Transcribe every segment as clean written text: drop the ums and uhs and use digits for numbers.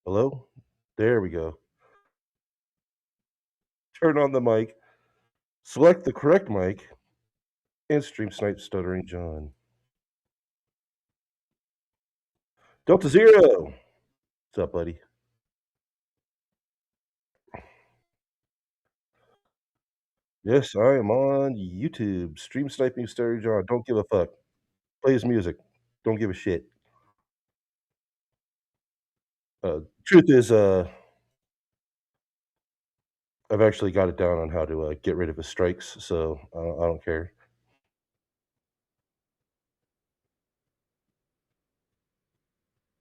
Hello? There we go. Turn on the mic, select the correct mic, and stream snipe Stuttering John. Delta Zero! What's up, buddy? Yes, I am on YouTube. Stream sniping Stuttering John. Don't give a fuck. Play his music. Don't give a shit. Truth is, I've actually got it down on how to get rid of his strikes, so I don't care.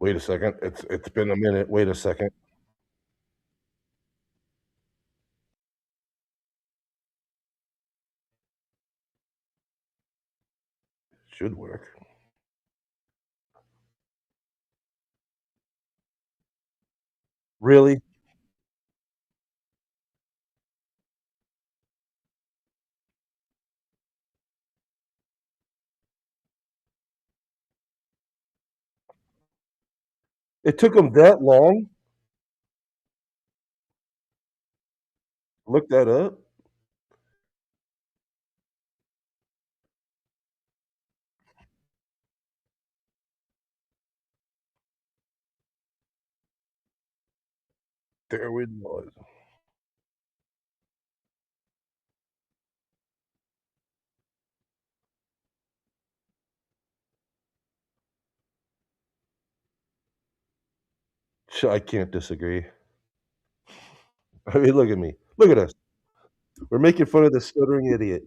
Wait a second. It's been a minute. Wait a second. Should work. Really? It took him that long? Look that up? There it was. I can't disagree. I mean, look at me. Look at us. We're making fun of the stuttering idiot.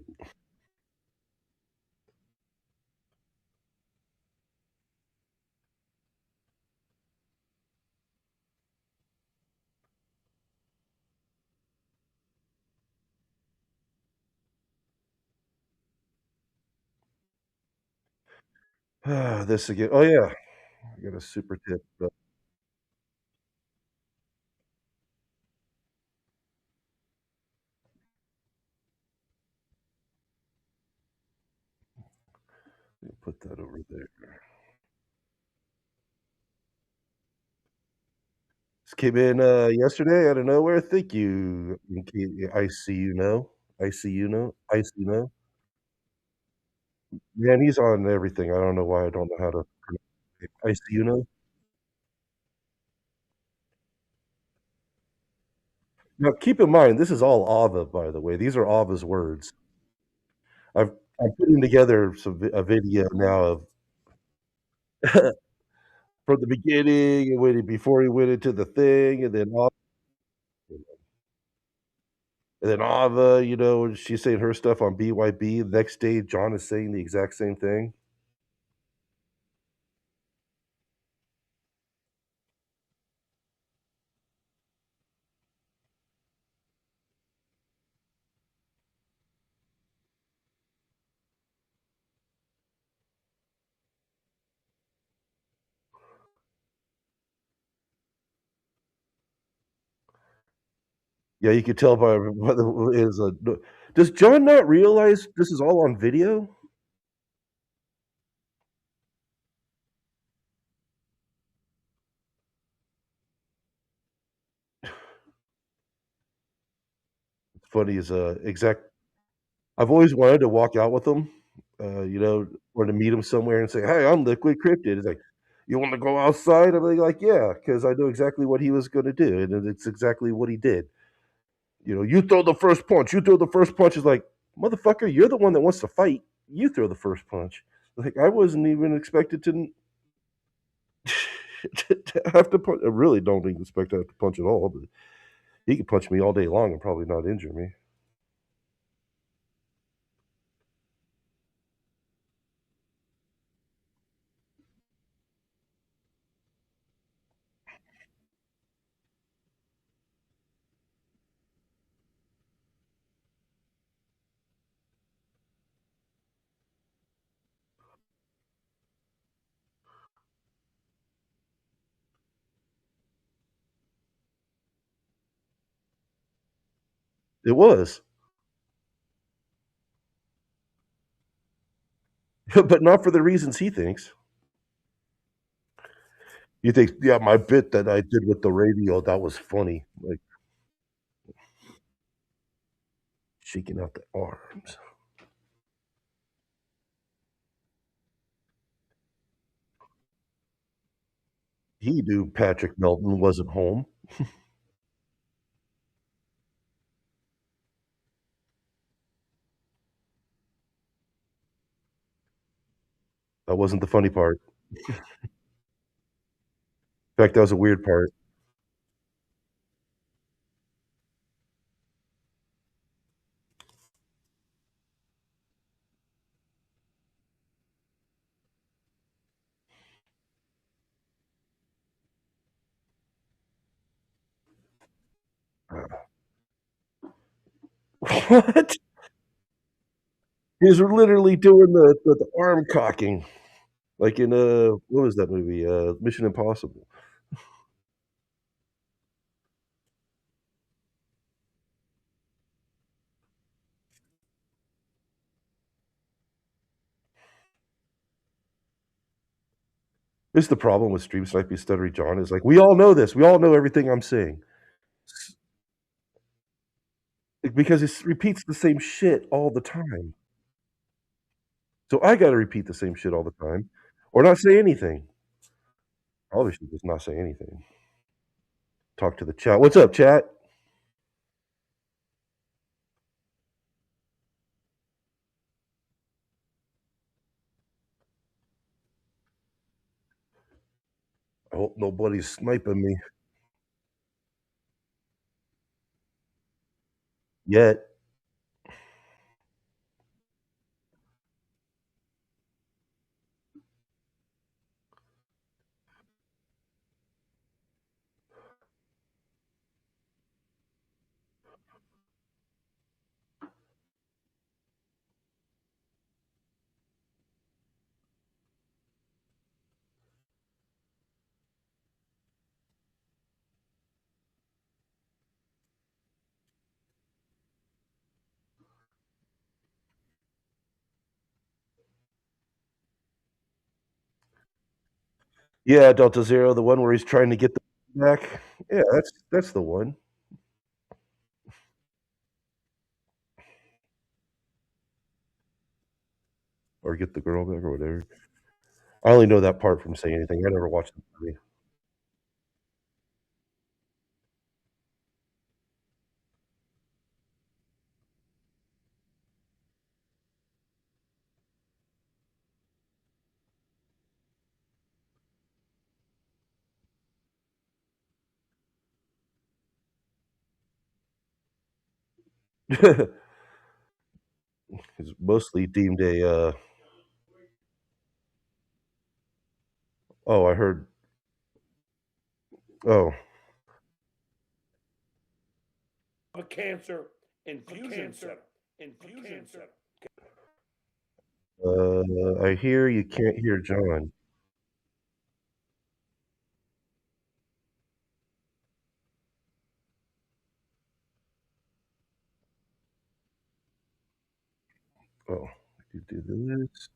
This again. Oh, yeah. I got a super tip. Put that over there. This came in yesterday out of nowhere. Thank you. I see you know. I see you know. I see you know. Man, he's on everything. I don't know why I don't know how to. I see you know. Now, keep in mind, this is all Ava, by the way. These are Ava's words. I've I'm putting together a video now of from the beginning and when before he went into the thing, and then Ava, she's saying her stuff on BYB. The next day, John is saying the exact same thing. Yeah, you could tell by the is does John not realize this is all on video? It's funny as exact. I've always wanted to walk out with him, or to meet him somewhere and say, "Hey, I'm Liquid Cryptid." He's like, "You want to go outside?" I'm like, "Yeah," because I know exactly what he was going to do, and it's exactly what he did. You throw the first punch. You throw the first punch. Is like, motherfucker, you're the one that wants to fight. You throw the first punch. Like I wasn't even expected to, to have to punch. I really don't even expect to have to punch at all. But he could punch me all day long and probably not injure me. It was, but not for the reasons he thinks. You think yeah, my bit that I did with the radio, that was funny, like, shaking out the arms. He knew Patrick Melton wasn't home. That wasn't the funny part. In fact, that was a weird part. What? He's literally doing the arm cocking, like in, what was that movie? Mission Impossible. This is the problem with Stream Sniping Stuttery John is, like, we all know this, we all know everything I'm saying. S because it repeats the same shit all the time. So I gotta repeat the same shit all the time, or not say anything. Probably should just not say anything. Talk to the chat. "What's up, chat?" "I hope nobody's sniping me yet." Yeah, Delta Zero, the one where he's trying to get the back. Yeah, that's the one. Or get the girl back or whatever. I only know that part from Say Anything. I never watched the movie. It's mostly deemed a, oh, I heard oh, A cancer infusion center. Infusion center. I hear you can't hear John. Oh, you do this.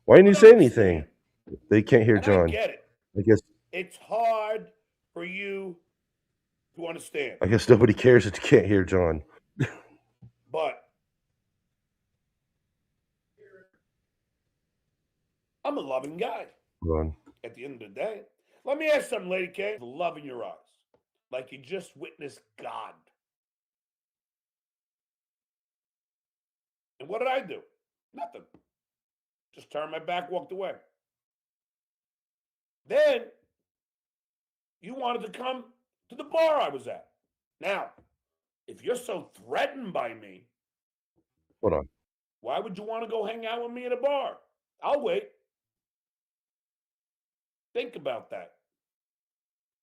Why didn't you say anything? They can't hear And I John. get it. I guess It's hard for you to understand. I guess nobody cares that you can't hear John. But I'm a loving guy. Ron. At the end of the day, let me ask something, Lady K. The love in your eyes, like you just witnessed God. And what did I do? Nothing. Just turned my back, walked away. Then you wanted to come to the bar I was at. Now, if you're so threatened by me, Hold on. why would you want to go hang out with me at a bar? I'll wait. Think about that.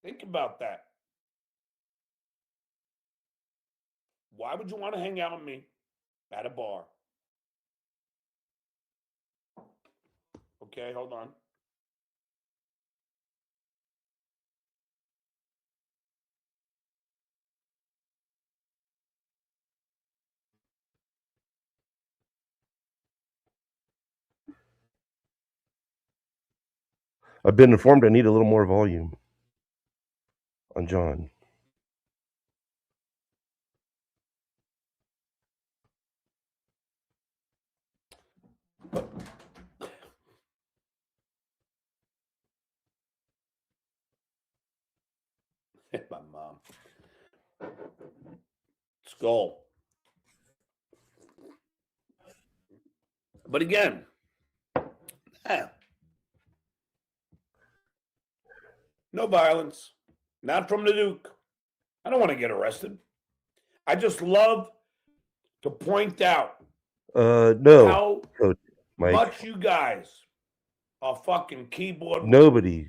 Think about that. Why would you want to hang out with me at a bar? Okay, hold on. I've been informed I need a little more volume on John. My mom. Skull. But again, no violence. Not from the Duke. I don't want to get arrested. I just love to point out No, how Coach Mike. much you guys are fucking keyboard. Nobody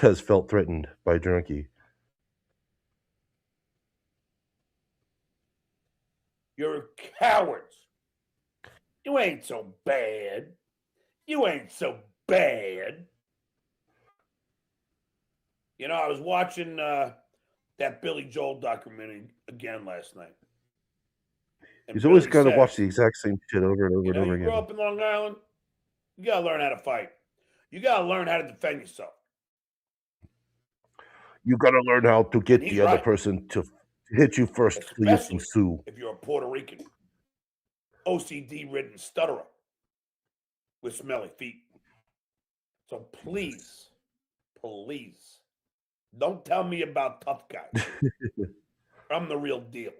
has felt threatened by Drunky. You're cowards. You ain't so bad. You ain't so bad. You know, I was watching that Billy Joel documentary again last night. And He's always Billy got to said, watch the exact same shit over and over you know, and over you grow again. up in Long Island, you got to learn how to fight. You got to learn how to defend yourself. You got to learn how to get And he's the other right. person to hit you first so you can Especially sue. if you're a Puerto Rican, OCD-ridden stutterer with smelly feet. So please, please, don't tell me about tough guys. I'm the real deal.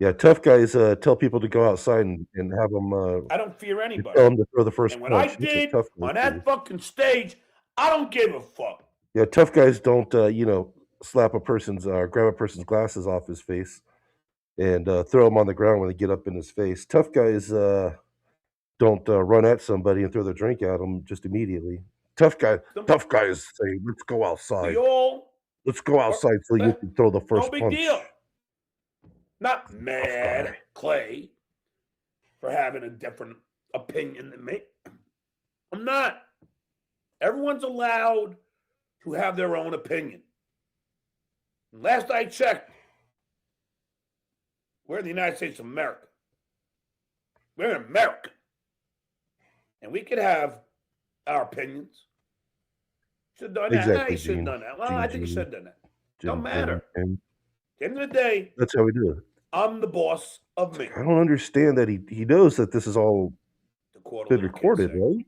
Yeah, tough guys tell people to go outside and have them. I don't fear anybody. Tell them to throw the first And what punch. I That's did what tough guys on do. that fucking stage, I don't give a fuck. Yeah, tough guys don't, slap a person's, grab a person's glasses off his face and throw them on the ground when they get up in his face. Tough guys don't run at somebody and throw their drink at them just immediately. Tough guys say, "Let's go outside. Let's go outside so you can throw the No first big punch." deal. Not mad at Clay for having a different opinion than me. I'm not. Everyone's allowed to have their own opinion. And last I checked, we're in the United States of America. We're in America. And we could have our opinions. Should have done that. Exactly, You should have Gene. done that. Well, I think you should have done that. Don't matter. And At the end of the day, that's how we do it. I'm the boss of me. I don't understand that he knows that this is all been recorded, right?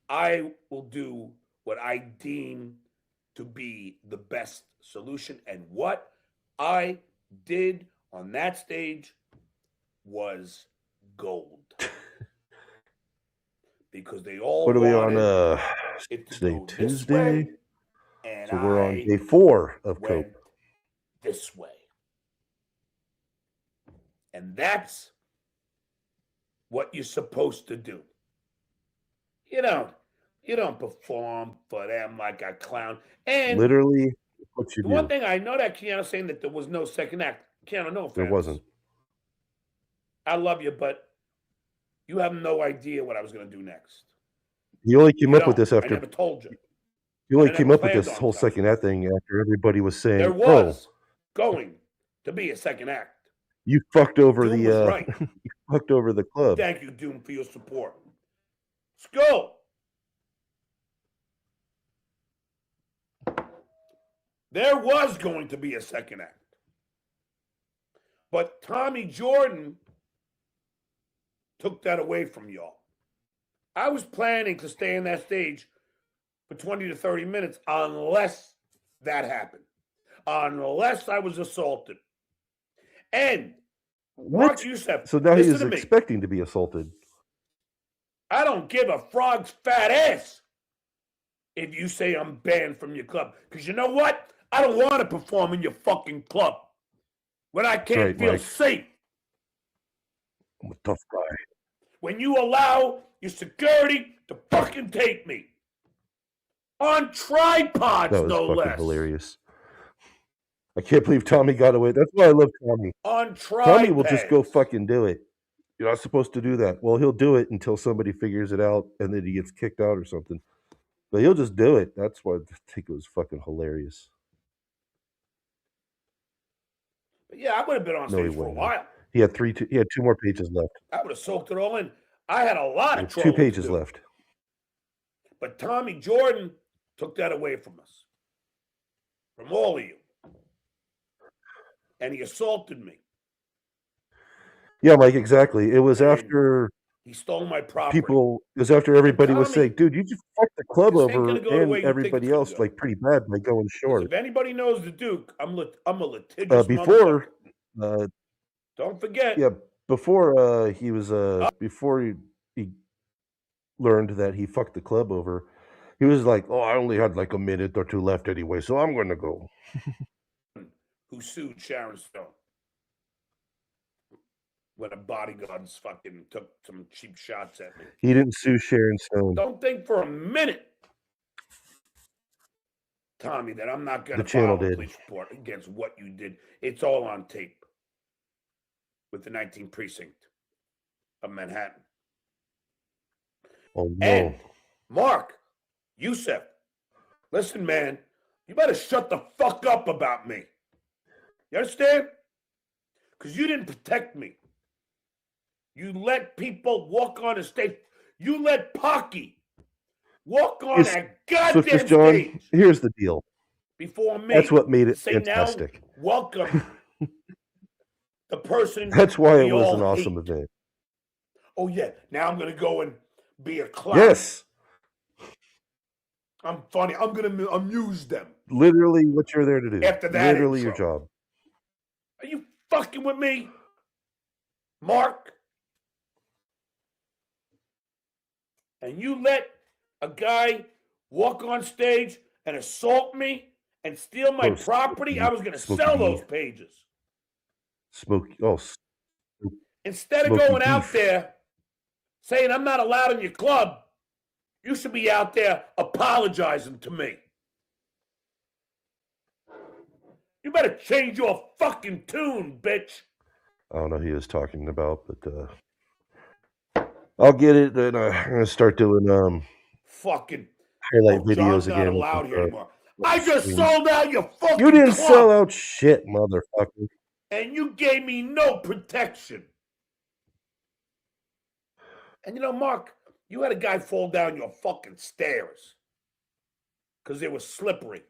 I will do what I deem to be the best solution. And what I did on that stage was gold. Because they all What are we on today? Tuesday? And so we're on day 4 of went Cope. This way. And that's what you're supposed to do. You don't perform for them like a clown. And literally what you the do. one thing I know that Keanu's saying that there was no second act. Keanu, no offense. There wasn't. I love you, but you have no idea what I was going to do next. He only came up with this after. I never told you. He only came up with this whole second act thing after everybody was saying, there was going to be a second act. You fucked over Doom was right. You fucked over the club. Thank you, Doom, for your support. Skull. There was going to be a second act. But Tommy Jordan took that away from y'all. I was planning to stay on that stage for 20 to 30 minutes unless that happened. Unless I was assaulted. And what? Youssef, so now he's expecting to be assaulted. I don't give a frog's fat ass if you say I'm banned from your club. Because you know what? I don't want to perform in your fucking club when I can't feel safe. I'm a tough guy. When you allow your security to fucking take me. On tripods, that was no fucking less. Hilarious. I can't believe Tommy got away. That's why I love Tommy. On tripods. Tommy will just go fucking do it. You're not supposed to do that. Well, he'll do it until somebody figures it out and then he gets kicked out or something. But he'll just do it. That's why I think it was fucking hilarious. But yeah, I would have been on stage for a while. He had 2 more pages left. I would have soaked it all in. I had a lot of 2 pages left. But Tommy Jordan took that away from us, from all of you. And he assaulted me. Yeah, Mike, exactly. It was And after he stole my property. it was after everybody was Tommy, saying, dude, you just fucked the club this ain't gonna over go the way and you think it's everybody gonna else go. like pretty bad by going Because short. if anybody knows the Duke, I'm a litigious Before motherfucker. Don't forget. yeah, before he was before he learned that he fucked the club over, he was like, "Oh, I only had like a minute or two left anyway, so I'm gonna go." Who sued Sharon Stone when a bodyguards fucking took some cheap shots at me. He didn't sue Sharon Stone. Don't think for a minute, Tommy, that I'm not going The to channel file a did. police report against what you did. It's all on tape with the 19th precinct of Manhattan. Oh no. And Mark, Youssef, listen, man, you better shut the fuck up about me. You understand? Because you didn't protect me. You let people walk on the stage. You let Pocky walk on It's that so goddamn just John, stage here's the deal. before me. That's what made to it say fantastic. now, welcome the person That's why it we was all an awesome hate. event. Oh yeah, now I'm gonna go and be a clown. Yes. I'm funny. I'm gonna amuse them. Literally what you're there to do. After that Literally your intro. job. Are you fucking with me, Mark? And you let a guy walk on stage and assault me and steal my property? I was going to sell those pages. Instead of going out there saying I'm not allowed in your club, you should be out there apologizing to me. You better change your fucking tune, bitch. I don't know who he was talking about, but I'll get it, and I'm gonna start doing fucking highlight videos John's not again. allowed here anymore. I just streams. sold out your fucking You didn't club, sell out shit, motherfucker. and you gave me no protection. And you know, Mark, you had a guy fall down your fucking stairs because they were slippery.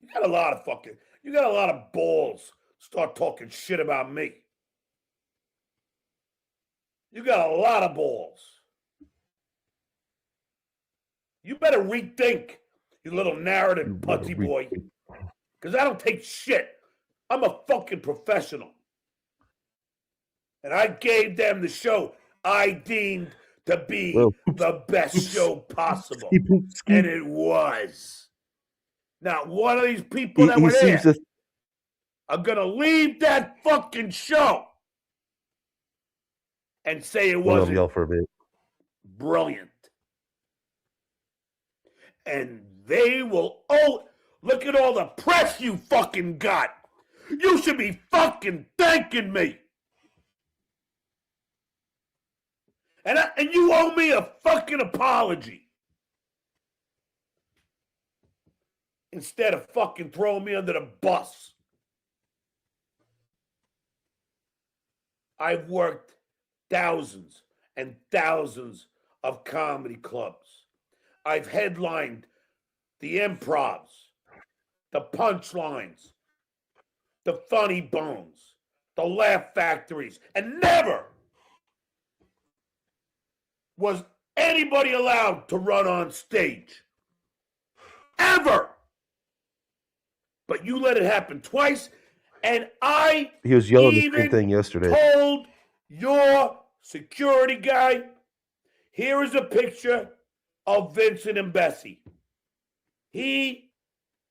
You got a lot of balls to start talking shit about me. You got a lot of balls. You better rethink, you little narrative putty boy, because I don't take shit. I'm a fucking professional. And I gave them the show I deemed to be the best show possible. And it was. Now, one of these people that were there are going to leave that fucking show and say it wasn't yell for a bit. Brilliant. And they will, look at all the press you fucking got. You should be fucking thanking me. And you owe me a fucking apology. Instead of fucking throwing me under the bus. I've worked thousands and thousands of comedy clubs. I've headlined the improvs, the punchlines, the funny bones, the laugh factories, and never was anybody allowed to run on stage. Ever. But you let it happen twice, and he was yelling the same thing yesterday. Told your security guy, here is a picture of Vincent and Bessie. He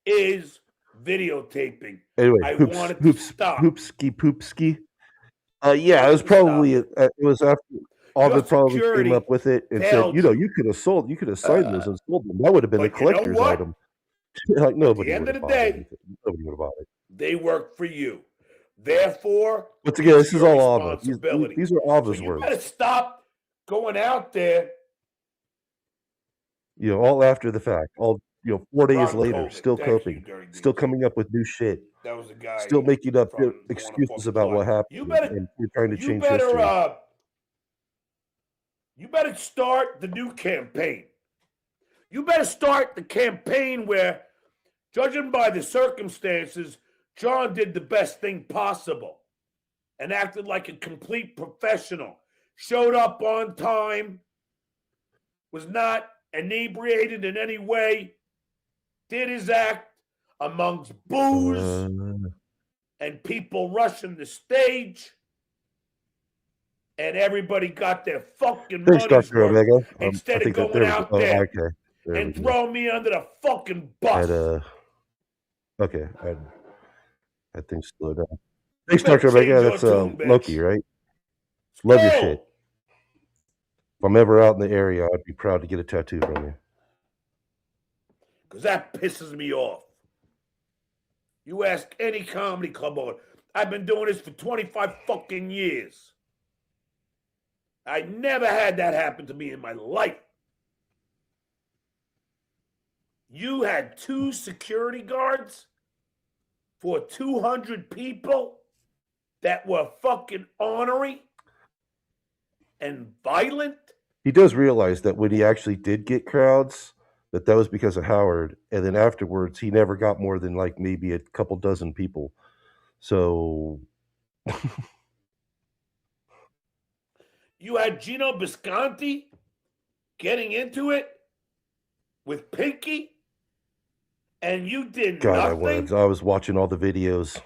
is videotaping. Anyway, I wanted to stop. Poopski. Yeah, it was probably it was after Alvin probably came up with it and said, you could have signed those and sold them. That would have been a collector's item. Like nobody At the end of the nobody day, would have bought it. They work for you. Therefore, once again, this is all Alva. These are Alva's words. You better stop going out there. All after the fact. 4 days later, COVID. still coping, still coming up with new shit. That was a guy. Still making up excuses about what happened. And you're trying to change history. You better start the new campaign. You better start the campaign where, judging by the circumstances, John did the best thing possible and acted like a complete professional. Showed up on time, was not inebriated in any way, did his act amongst booze and people rushing the stage, and everybody got their fucking Thanks, money's Dr. worth Omega. I instead of think that going there we go. out Oh, there okay. There and we go. throwing me under the fucking bus. Okay. I think slow down. Thanks, Dr. Omega. That's Loki, right? Love your shit. If I'm ever out in the area, I'd be proud to get a tattoo from you. Because that pisses me off. You ask any comedy club owner. I've been doing this for 25 fucking years. I never had that happen to me in my life. You had 2 security guards for 200 people that were fucking ornery and violent? He does realize that when he actually did get crowds, that was because of Howard, and then afterwards he never got more than like maybe a couple dozen people. So you had Gino Bisconti getting into it with Pinky, and you did nothing? I was watching all the videos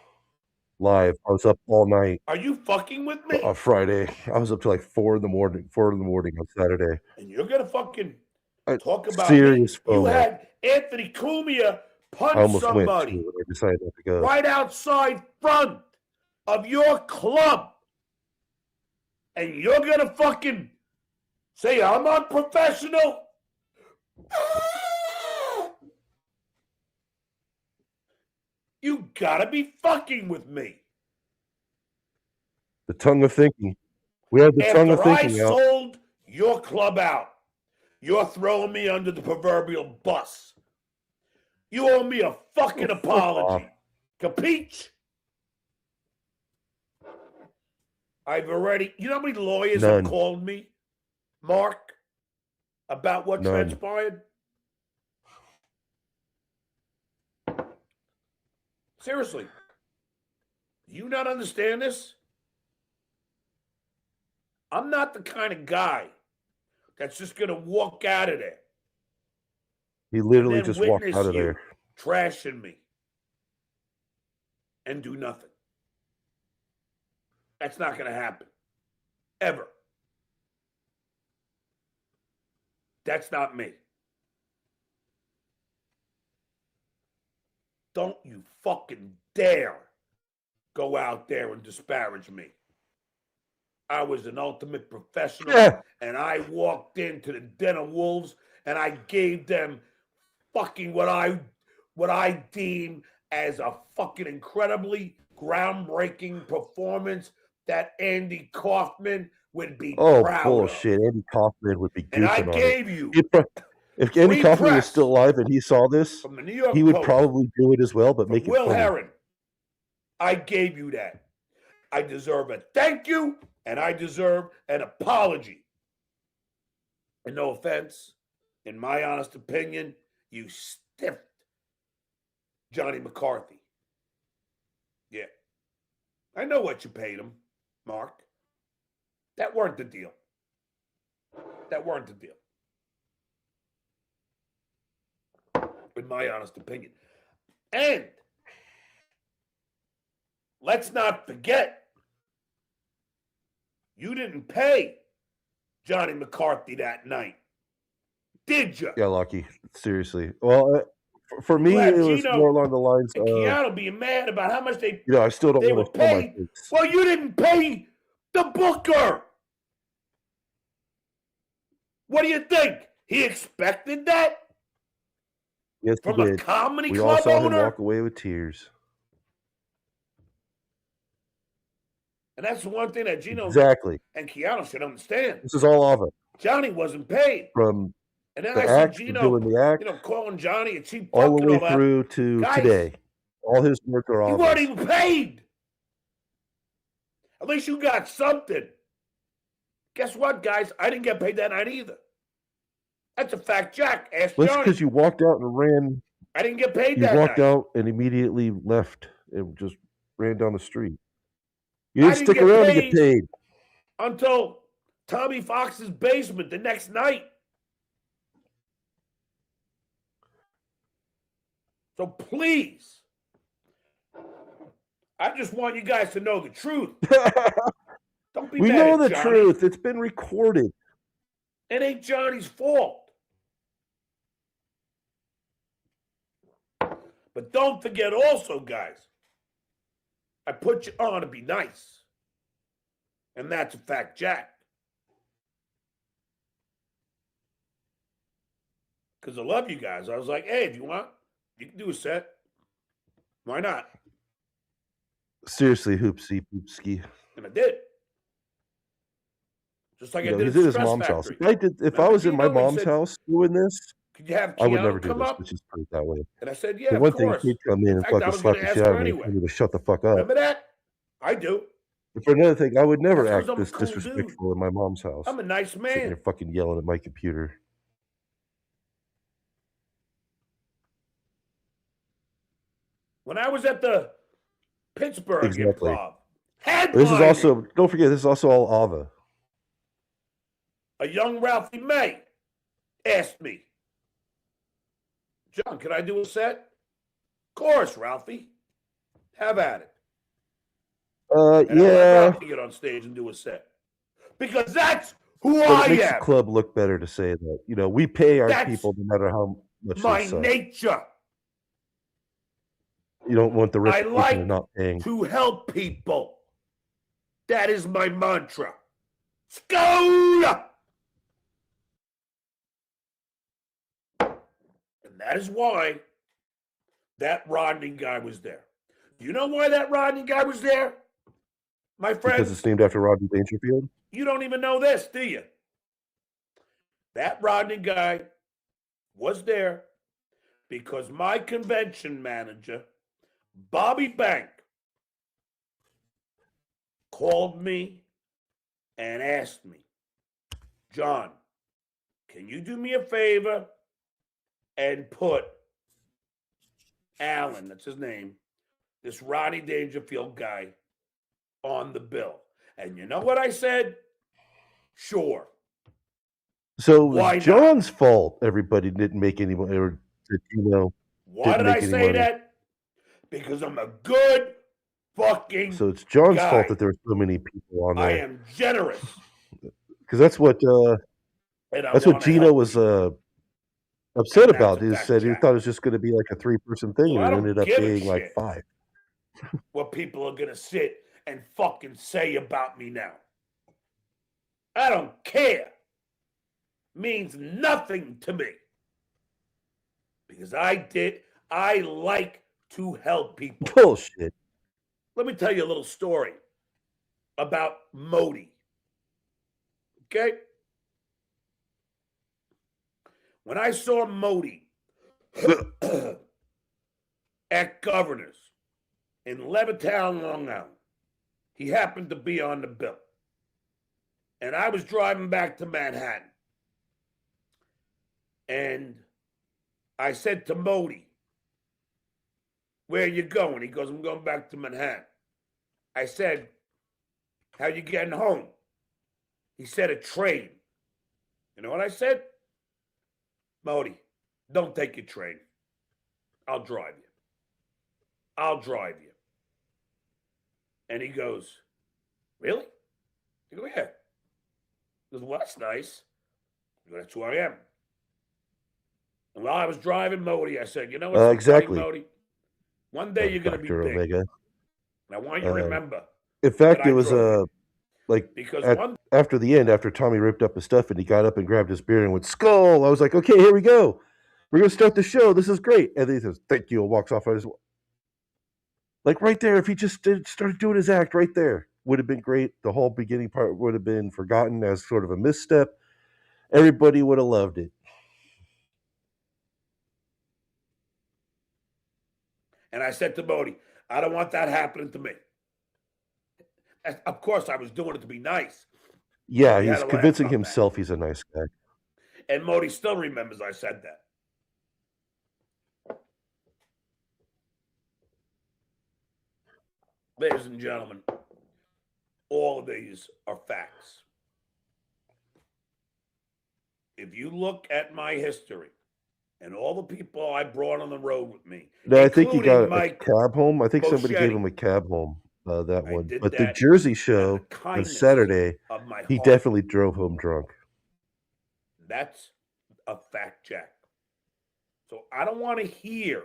live. I was up all night. Are you fucking with me? On Friday. I was up to like 4 in the morning on Saturday. And you're gonna fucking talk about serious me? FOMO. You had Anthony Cumia punch somebody I decided not to go. right outside front of your club. And you're gonna fucking say I'm unprofessional? You gotta be fucking with me. The tongue of thinking. We have the tongue of thinking out. After I sold your club out, you're throwing me under the proverbial bus. You owe me a fucking apology. Capiche? I've already... You know how many lawyers have called me, Mark, about what transpired? Seriously. Do you not understand this? I'm not the kind of guy that's just going to walk out of there. He literally just walked out of there. Trashing me. And do nothing. That's not going to happen. Ever. That's not me. Don't you fucking dare go out there and disparage me. I was an ultimate professional, and I walked into the Den of Wolves, and I gave them fucking what I deem as a fucking incredibly groundbreaking performance that Andy Kaufman would be proud of. Oh, bullshit. Andy Kaufman would be goofing and I gave you... If Andy Kaufman was still alive and he saw this, from the New York he would Post, probably do it as well, but make it Will funny. Herron. I gave you that. I deserve a thank you, and I deserve an apology. And no offense, in my honest opinion, you stiffed Johnny McCarthy. Yeah. I know what you paid him, Mark. That weren't the deal. That weren't the deal. In my honest opinion. And let's not forget, you didn't pay Johnny McCarthy that night, did you? Yeah, Lucky. Seriously. Well, for me, it was Gino more along the lines and Keanu being mad about how much they I still don't want to pay. Well, you didn't pay the booker. What do you think? He expected that? Yes, from a comedy we club all saw owner? him walk away with tears. And that's the one thing that Gino and Keanu should understand. This is all of it. Johnny wasn't paid. From and then the I act, see Gino, doing the act, calling Johnny a cheap all fuck the and way all that. through to Guys, today. All his work are you off. weren't even paid. At least you got something. Guess what, guys? I didn't get paid that night either. That's a fact, Jack. Ask That's Johnny. because you walked out and ran. I didn't get paid You that walked night. out and immediately left and just ran down the street. You I didn't didn't stick get around to get paid paid. until Tommy Fox's basement the next night. So please, I just want you guys to know the truth. Don't be We mad know at the Johnny. truth. It's been recorded. It ain't Johnny's fault. But don't forget also, guys, I put you on to be nice. And that's a fact, Jack. Because I love you guys. I was like, hey, if you want, you can do a set. Why not? Seriously, hoopsie poopski. And I did. Just like I did He's at in his Stress mom's house. Factory. If I was in my Gino? He mom's said, house doing this, could you have I would Keanu never do come this. up? Let's just put it that way. And I said, yeah, The of one thing course. he'd come in and fact, I fucking was slap going the to shit ask out her of me and anyway. tell me to shut the fuck up. Remember that? I do. And for another thing, I would never That's 'cause act I'm a this cool dude. disrespectful in my mom's house. I'm a nice Sitting there man. fucking yelling at my computer. When I was at the Pittsburgh Exactly. Improv, This is headlining, also, don't forget, this is also all Ava. a young Ralphie May asked me, John, can I do a set? Of course, Ralphie. Have at it. And I let Yeah. Ralphie get on stage and do a set. Because that's who But I it makes am. the club look better to say that. We pay our That's people no matter how much my they suck. nature. You don't want the I reputation like of not paying. to help people. That is my mantra. Skoda! And that is why that Rodney guy was there. Do you know why that Rodney guy was there? My friends, Because it's named after Rodney Dangerfield? you don't even know this, do you? That Rodney guy was there because my convention manager, Bobby Bank, called me and asked me, John, can you do me a favor and put Alan, that's his name, this Rodney Dangerfield guy, on the bill? And you know what I said? Sure. So it Why was not? John's fault everybody didn't make any money, or Why did didn't I make any say money. that? Because I'm a good fucking So it's John's guy. fault that there were so many people on I there. am generous. Because that's what And I that's what wanna Gino help was people. upset And that's about. a He fact, said he Jack. thought it was just going to be like a 3-person thing, So I and it don't ended up give a being like shit 5. what people are going to sit and fucking say about me now. I don't care. Means nothing to me. Because I like to help people. Bullshit. Let me tell you a little story about Modi. Okay? When I saw Modi at Governor's in Levittown, Long Island, he happened to be on the bill. And I was driving back to Manhattan. And I said to Modi, where are you going? He goes, I'm going back to Manhattan. I said, how you getting home? He said, a train. You know what I said? Modi, don't take your train. I'll drive you. I'll drive you. And he goes, really? I go, yeah. He goes, well, that's nice. I go, that's who I am. And while I was driving Modi, I said, you know what's Exactly. funny, Modi? One day you're going to be Dr. big. Omega. And I want you to remember. In fact, that I it was drove like Because after the end, after Tommy ripped up his stuff and he got up and grabbed his beer and went, Skull! I was like, okay, here we go. We're going to start the show. This is great. And then he says, thank you, and walks off. Like right there, if he just started doing his act right there, would have been great. The whole beginning part would have been forgotten as sort of a misstep. Everybody would have loved it. And I said to Modi, I don't want that happening to me. Of course, I was doing it to be nice. Yeah, He had he's to laugh convincing about that. himself he's a nice guy. And Modi still remembers I said that. Ladies and gentlemen, all of these are facts. If you look at my history and all the people I brought on the road with me, No, I think he got a Mike cab home. I think somebody gave Boschetti, him a cab home, that I one. did But the that Jersey out of the show on kindness Saturday, of my he heart. definitely drove home drunk. That's a fact check. So I don't want to hear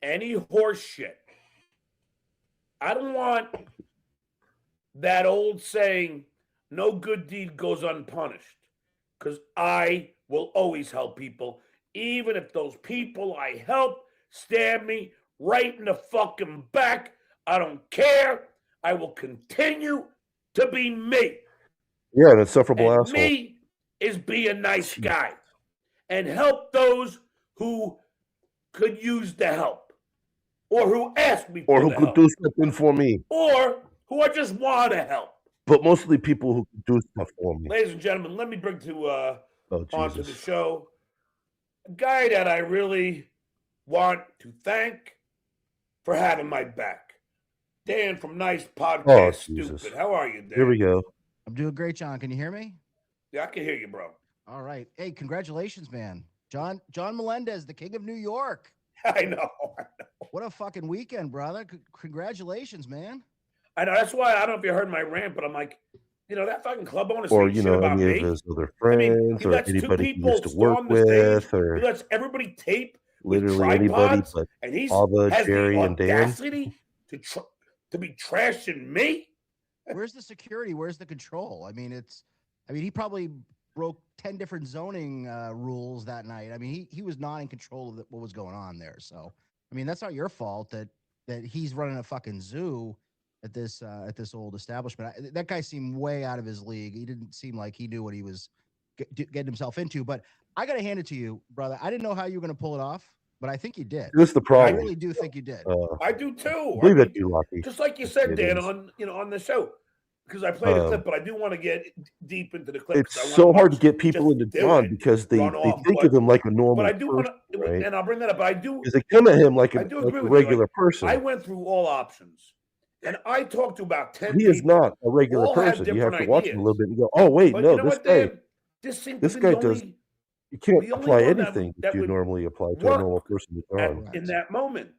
any horse shit. I don't want that old saying, no good deed goes unpunished. Because I will always help people, even if those people I help stab me right in the fucking back. I don't care. I will continue to be me. Yeah, an insufferable And asshole. me is be a nice guy and help those who could use the help or who ask me Or for who the could help do something for me. or who I just want to help. But mostly people who could do stuff for me. Ladies and gentlemen, let me bring to onto the Jesus. show a guy that I really want to thank for having my back. Dan from Nice Podcast Jesus. Stupid. How are you, Dan? Here we go. I'm doing great, John. Can you hear me? Yeah, I can hear you, bro. All right. Hey, congratulations, man. John Melendez, the king of New York. I know. What a fucking weekend, brother. Congratulations, man. I know. That's why I don't know if you heard my rant, but I'm like, you know, that fucking club owner Or, saying you shit know, about any me. of his other friends, he or lets two anybody he people used to storm work the stage. with, or He lets everybody tape with literally anybody tripods, but and he Ava, has Jerry, the and Dan. audacity to be trashing me. Where's the security? Where's the control? I mean, he probably broke 10 different zoning rules that night. I mean, he was not in control of what was going on there. So, I mean, that's not your fault that he's running a fucking zoo at this old establishment. That guy seemed way out of his league. He didn't seem like he knew what he was getting himself into. But I got to hand it to you, brother. I didn't know how you were going to pull it off, but I think you did. This is the problem. I really do think you did. I do too. I believe that you, Lucky. Just like you said, Dan, on the show. Because I played a clip, but I do want to get deep into the clip. It's so hard to get people into John because they think of him like a normal person, right? And I'll bring that up. I do. Because they come at him like a regular like, person. I went through all options, and I talked to about 10 He people. is not a regular person. You have to watch him a little bit and go, oh, wait, but no, you know this what, guy, Dan? this guy does, you can't apply anything that you normally apply to a normal person to John. In that moment.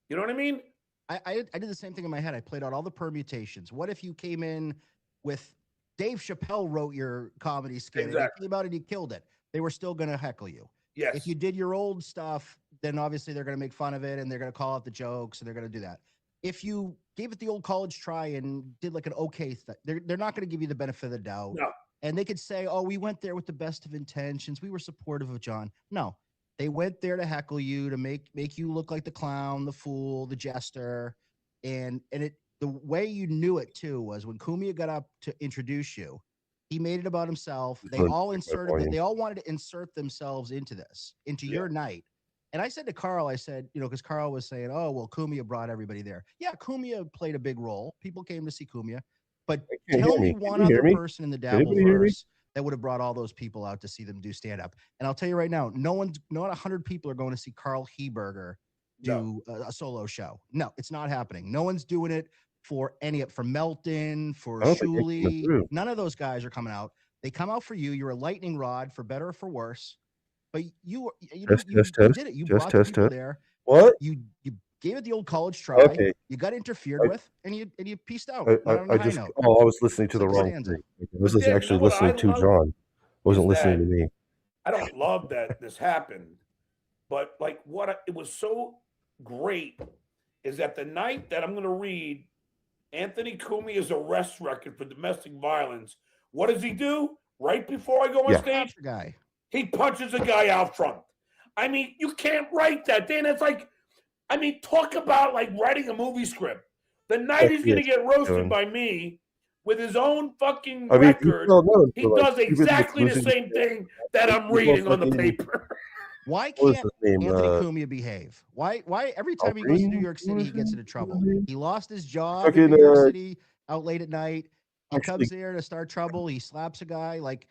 You know what I mean? I did the same thing in my head. I played out all the permutations. What if you came in with Dave Chappelle wrote your comedy skit and he came out and he killed it? They were still going to heckle you. Yes. If you did your old stuff, then obviously they're going to make fun of it and they're going to call out the jokes and they're going to do that. If you gave it the old college try and did like an okay thing, they're not going to give you the benefit of the doubt. No. And they could say, oh, we went there with the best of intentions. We were supportive of John. No, they went there to heckle you, to make you look like the clown, the fool, the jester. And the way you knew it too was when Cumia got up to introduce you, he made it about himself. They all wanted to insert themselves into your night. And I said to Carl, I said, you know, because Carl was saying, oh, well, Cumia brought everybody there. Yeah, Cumia played a big role. People came to see Cumia. But tell me one other person in the Dabbleverse that would have brought all those people out to see them do stand-up. And I'll tell you right now, not 100 people are going to see Carl Heberger do a solo show. No, it's not happening. No one's doing it for Melton, for Shuley. None of those guys are coming out. They come out for you. You're a lightning rod, for better or for worse. But you did it. You brought the people there. What? You gave it the old college try. Okay. You got interfered with, and you pieced out. I was listening to the wrong thing. I was actually listening to John. I wasn't listening to me. I don't love that this happened, but like it was so great is that the night that I'm going to read Anthony Cumia's arrest record for domestic violence, what does he do right before I go on stage? He punches a guy out front. I mean, you can't write that, Dan. It's like, I mean, talk about like writing a movie script. The night he's going to get roasted by me with his own fucking record, he does exactly the same thing that I'm reading on the paper. Why can't Anthony Cumia behave? Why every time he goes to New York City, he gets into trouble? He lost his job in New York City out late at night. He comes there to start trouble. He slaps a guy. Like,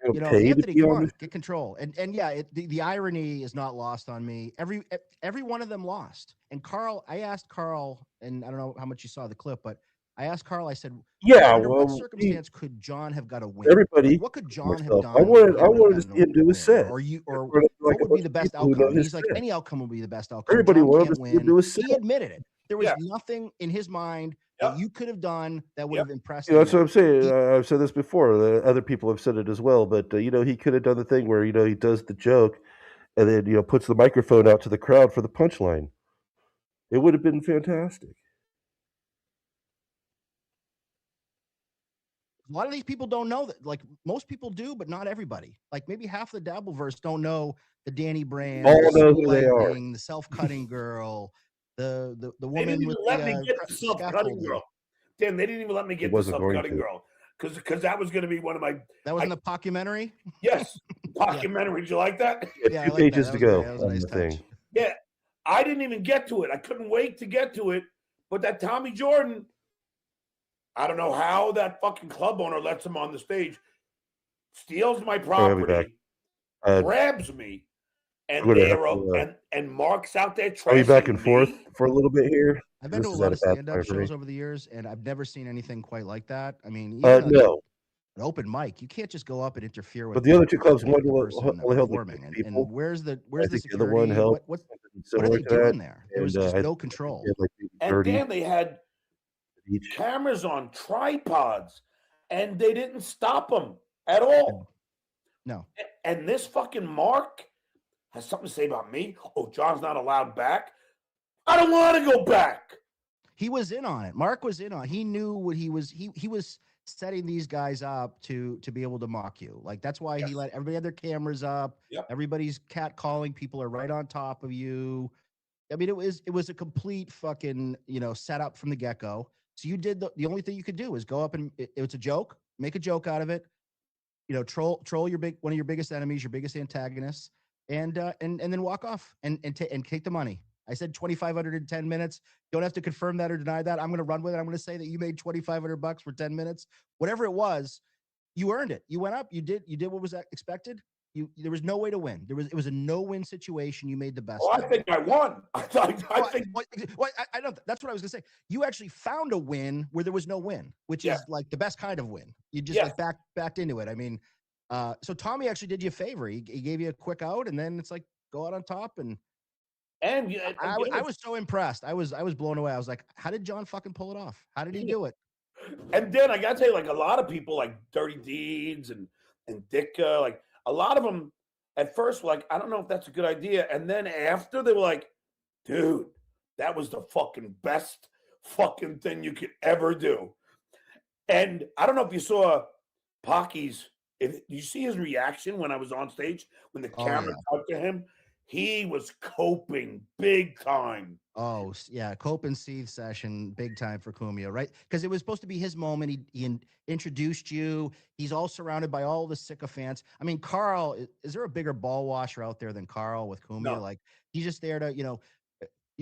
You You know, know, pay to Anthony, be come on on, this. get control. And yeah, the irony is not lost on me. Every one of them lost. And Carl, I asked Carl, and I don't know how much you saw the clip, but I asked Carl, I said, Yeah, under what well, circumstance could John have got a win? Like, everybody, what could John have myself, done where I he would have wanted to see gotten him a do his win? set in Or front of, like, what a would be bunch the of best people who know outcome? And his he's like, set. any outcome will be the best outcome. Everybody John wanted to can't see him win. do his set. He admitted it. There was Yeah. nothing in his mind that Yep. you could have done that would Yep. have impressed You know, him that's what more. I'm saying. He, I've said this before. Other people have said it as well. But you know, he could have done the thing where, you know, he does the joke and then, you know, puts the microphone out to the crowd for the punchline. It would have been fantastic. a lot of these people don't know that. Like most people do, but not everybody. Like maybe half the Dabbleverse don't know the Danny Brands, the All know Sue who they are. Lightning, the self-cutting girl, the They didn't woman even with let the me get the self-cutting scaffolding. girl. Dan, they didn't even let me He get the wasn't going self-cutting to. girl because that was going to be one of my. That was I, in the documentary. yes, Yeah, documentary. Did you like that? He had yeah, I 2 like that. pages That to was great. go That was a on nice the touch. thing. Yeah, I didn't even get to it. I couldn't wait to get to it. But that Tommy Jordan, I don't know how that fucking club owner lets him on the stage, steals my Oh, I'll be back. property, grabs me, I'm and gonna have arrow to. and Mark's out there I'll be back trashing and forth me. for a little bit here. I've 'Cause been to this a is lot at a of bad stand-up time for me. shows over the years, and I've never seen anything quite like that. I mean, even like No, an open mic, you can't just go up and interfere with but the other 2 clubs, one the person only held like performing. 6 And people. where's the I think the other one security? held What something are similar they to that, doing there? There was and just I no think they control. had like maybe And 30 then they had each. cameras on tripods, and they didn't stop them at all. No. And this fucking Mark has something to say about me. Oh, John's not allowed back. I don't want to go back. He was in on it. Mark was in on it. He knew what he was setting these guys up to be able to mock you. Like that's why he Yes. let everybody have their cameras up. Yep. Everybody's cat calling. People are right on top of you. I mean, it was a complete fucking, you know, setup from the get-go. So you did the only thing you could do is go up and it's a joke, make a joke out of it, you know, troll one of your biggest enemies, your biggest antagonists, and then walk off and take the money. I said 2,500 in 10 minutes. Don't have to confirm that or deny that. I'm going to run with it. I'm going to say that you made $2,500 for 10 minutes, whatever it was. You earned it. You went up. You did what was expected. There was no way to win. It was a no-win situation. You made the best. Oh, I think I won. I think. I don't. That's what I was gonna say. You actually found a win where there was no win, which is like the best kind of win. You just like backed into it. I mean, so Tommy actually did you a favor. He gave you a quick out, and then it's like go out on top. And I was so impressed. I was blown away. I was like, how did John fucking pull it off? How did he do it? And then I gotta tell you, like a lot of people, like Dirty Deeds and Dicka, like a lot of them at first were like, I don't know if that's a good idea. And then after they were like, dude, that was the fucking best fucking thing you could ever do. And I don't know if you saw Pocky's, if you see his reaction when I was on stage, when the camera talked to him, he was coping big time. Oh yeah, cope and seethe session, big time for Cumia, right? Because it was supposed to be his moment. He introduced you. He's all surrounded by all the sycophants. I mean, Carl, is there a bigger ball washer out there than Carl with Cumia? No. Like he's just there to, you know,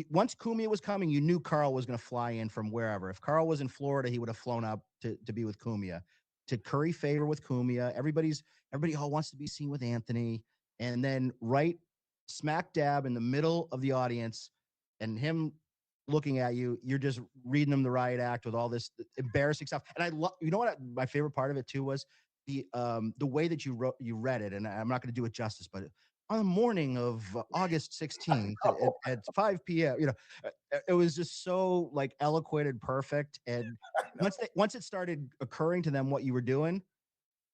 once Cumia was coming, you knew Carl was going to fly in from wherever. If Carl was in Florida, he would have flown up to be with Cumia, to curry favor with Cumia. Everybody all wants to be seen with Anthony, and then right smack dab in the middle of the audience. And him looking at you, you're just reading him the riot act with all this embarrassing stuff. And I love, you know what? My favorite part of it too was the way that you read it. And I'm not going to do it justice, but on the morning of August 16th at 5 p.m., you know, it was just so like eloquent and perfect. And once it started occurring to them what you were doing,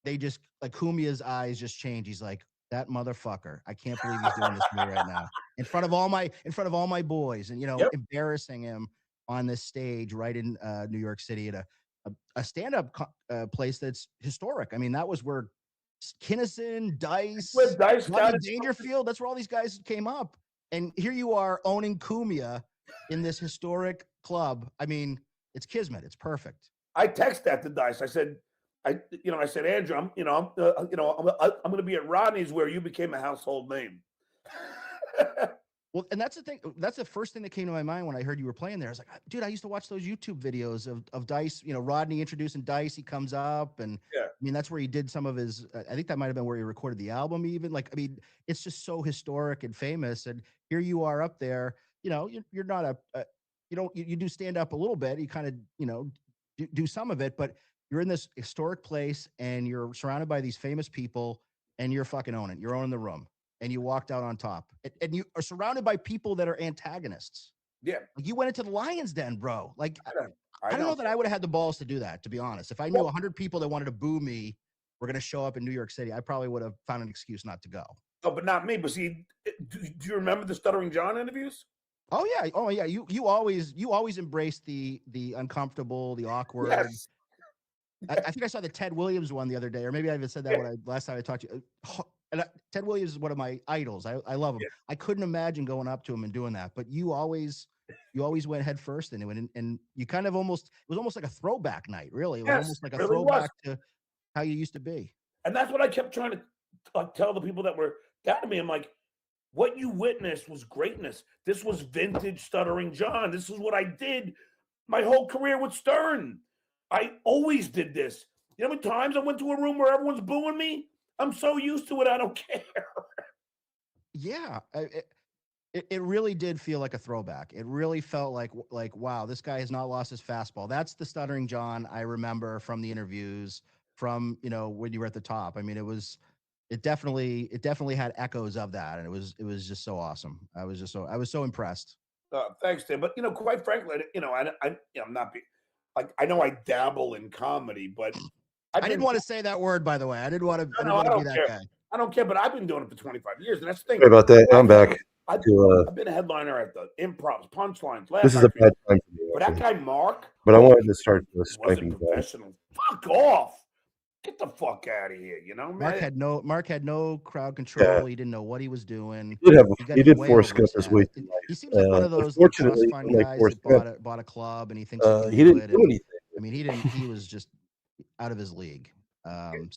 they just like Cumia's eyes just changed. He's like, that motherfucker. I can't believe he's doing this to me right now. In front of all my boys, and you know, embarrassing him on this stage right in New York City at a stand-up place that's historic. I mean, that was where Kinnison, Dice, Rodney Dangerfield, that's where all these guys came up. And here you are owning Cumia in this historic club. I mean, it's kismet. It's perfect. I texted that to Dice. I said, Andrew, I'm going to be at Rodney's where you became a household name. Well, and that's the thing. That's the first thing that came to my mind when I heard you were playing there. I was like, dude, I used to watch those YouTube videos of Dice, you know, Rodney introducing Dice. He comes up and mean, that's where he did some of his. I think that might have been where he recorded the album. Even like, I mean, it's just so historic and famous. And here you are up there. You know, you're not you don't you do stand up a little bit. You kind of do some of it, but you're in this historic place and you're surrounded by these famous people and you're fucking owning it. You're owning the room and you walked out on top. And you are surrounded by people that are antagonists. Yeah. Like you went into the Lion's Den, bro. Like I don't know know that I would have had the balls to do that, to be honest. If I knew 100 people that wanted to boo me were going to show up in New York City, I probably would have found an excuse not to go. Oh, but not me. But see, do you remember the Stuttering John interviews? Oh yeah. You always embrace the uncomfortable, the awkward. Yes. I think I saw the Ted Williams one the other day, or maybe I even said that last time I talked to you. And Ted Williams is one of my idols. I love him. Yeah. I couldn't imagine going up to him and doing that, but you always went head first into it, and you kind of it was almost like a throwback night. Really, it was almost like a throwback to how you used to be. And that's what I kept trying to tell the people that were down to me. I'm like, what you witnessed was greatness. This was vintage Stuttering John. This is what I did my whole career with Stern. I always did this. You know how many times I went to a room where everyone's booing me? I'm so used to it, I don't care. Yeah, it really did feel like a throwback. It really felt like wow, this guy has not lost his fastball. That's the Stuttering John I remember from the interviews, from when you were at the top. I mean, it definitely had echoes of that, and it was just so awesome. I was so impressed. Thanks, Tim. But quite frankly, I'm not being like, I know I dabble in comedy, but I didn't want to say that word, by the way. I didn't want to be that guy. I don't care, but I've been doing it for 25 years, and that's the thing. Sorry about that. I'm back. I've been a headliner at the improvs, punchlines. This is a bad time for me. But that guy Mark. But I wanted to start the Sniping. Professional. Fuck off. Get the fuck out of here, man. Mark had no crowd control. Yeah. He didn't know what he was doing. He did force cut his way. He seems like one of those unfortunately, fun guys that bought a club and he thinks he didn't do anything. I mean, he was just out of his league.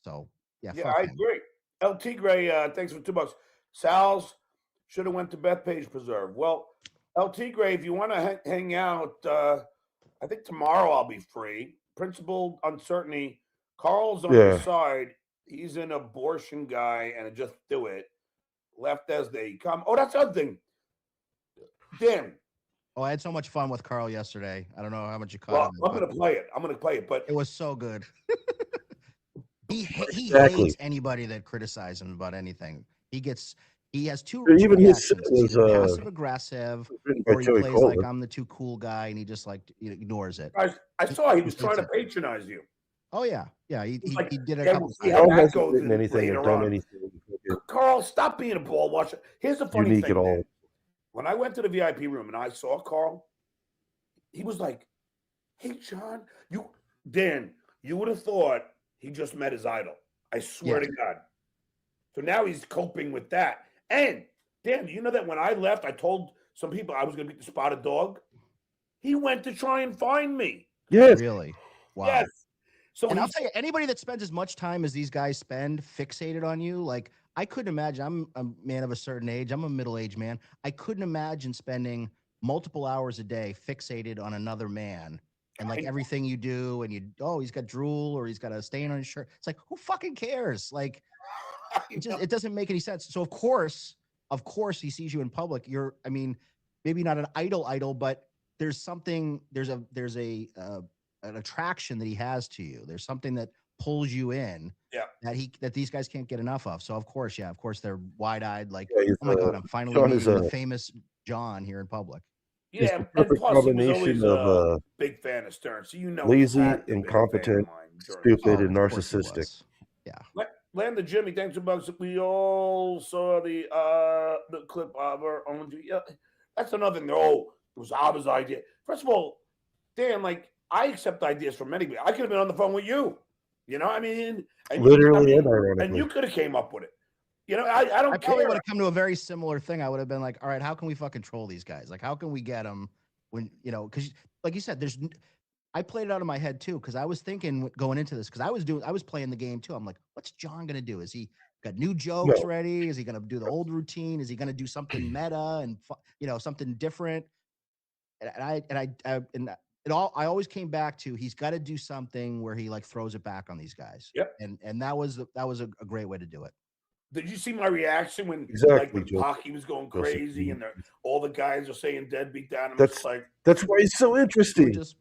So yeah, I agree. El Tigre, thanks for $2. Sal's should have went to Bethpage Preserve. Well, El Tigre, if you want to hang out, I think tomorrow I'll be free. Principal uncertainty. Carl's on the side. He's an abortion guy, and just do it. Left as they come. Oh, that's the other thing. Damn. Oh, I had so much fun with Carl yesterday. I don't know how much you caught. Well, I'm going to play it. But it was so good. He hates anybody that criticizes him about anything. He has two even reactions. His was passive aggressive, or he plays like I'm the too cool guy, and he just ignores it. I saw he was trying to patronize you. Oh yeah. He did a couple. Carl hasn't written anything or done anything. Carl, stop being a ball watcher. Here's the funny thing. At all. When I went to the VIP room and I saw Carl, he was like, "Hey, John, Dan, you would have thought he just met his idol. I swear to God." So now he's coping with that. And Dan, do you know that when I left, I told some people I was going to beat the spotted dog? He went to try and find me. Yes. Really? Wow. Yes. So and I'll tell you, anybody that spends as much time as these guys spend fixated on you, like I couldn't imagine. I'm a man of a certain age. I'm a middle-aged man. I couldn't imagine spending multiple hours a day fixated on another man and like everything you do. And he's got drool or he's got a stain on his shirt. It's like, who fucking cares? Like, it doesn't make any sense. So of course he sees you in public. Maybe not an idol, but there's something. There's an attraction that he has to you. There's something that pulls you in. Yeah. That these guys can't get enough of. So of course they're wide-eyed, like, oh my God, I'm finally meeting the famous John here in public. Yeah, and plus he was always a big fan of Stern. So lazy, incompetent, stupid, and narcissistic. Yeah. Land the Jimmy, thanks a bunch. We all saw the clip of our own. Yeah, that's another thing. Oh, it was Abba's idea. First of all, Dan, I accept ideas from anybody. I could have been on the phone with you. And literally and ironically. And you could have came up with it. I don't care. I probably would have come to a very similar thing. I would have been like, all right, how can we fucking troll these guys? Like, how can we get them when, because like you said, I played it out in my head too, because I was thinking going into this, because I was playing the game too. I'm like, what's John going to do? Is he got new jokes ready? Is he going to do the old routine? Is he going to do something meta and, something different? And I always came back to he's got to do something where he like throws it back on these guys. Yep. And that was a great way to do it. Did you see my reaction when Exactly, Joe. Baki was going Joseph, crazy and all the guys are saying deadbeat down? I'm That's just like, that's why he's so We're interesting. just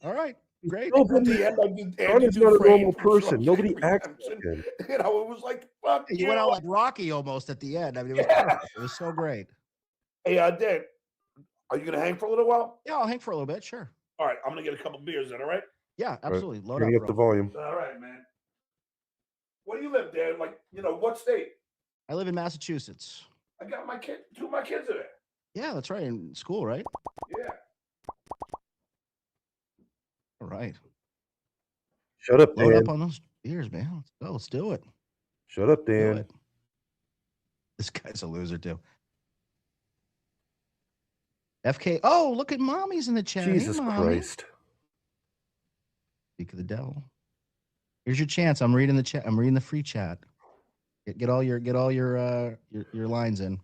all right. Great. No, at but the end, I did John Andy is not a Dufresne normal from person. Shawshank Nobody acts like Redemption. him. You know, it was like, fuck You you. went out like Rocky almost at the end. I mean, it was Yeah. perfect. It was so great. Hey, Dan, are you gonna hang for a little while? Yeah, I'll hang for a little bit. Sure. All right, I'm gonna get a couple beers. Is that all right? Yeah, absolutely. Load Turning up, up the bro. volume. All right, man. Where do you live, Dan? Like, what state? I live in Massachusetts. I got two of my kids in there. Yeah, that's right. In school, right? Yeah. All right. Shut up, Load Dan. up on those beers, man. Let's go. Let's do it. Shut up, Do Dan. it. This guy's a loser too. FK. Oh, look at mommy's in the chat. Jesus Hey, mommy. Christ. Speak of the devil. Here's your chance. I'm reading the chat. I'm reading the free chat. Get all your lines in.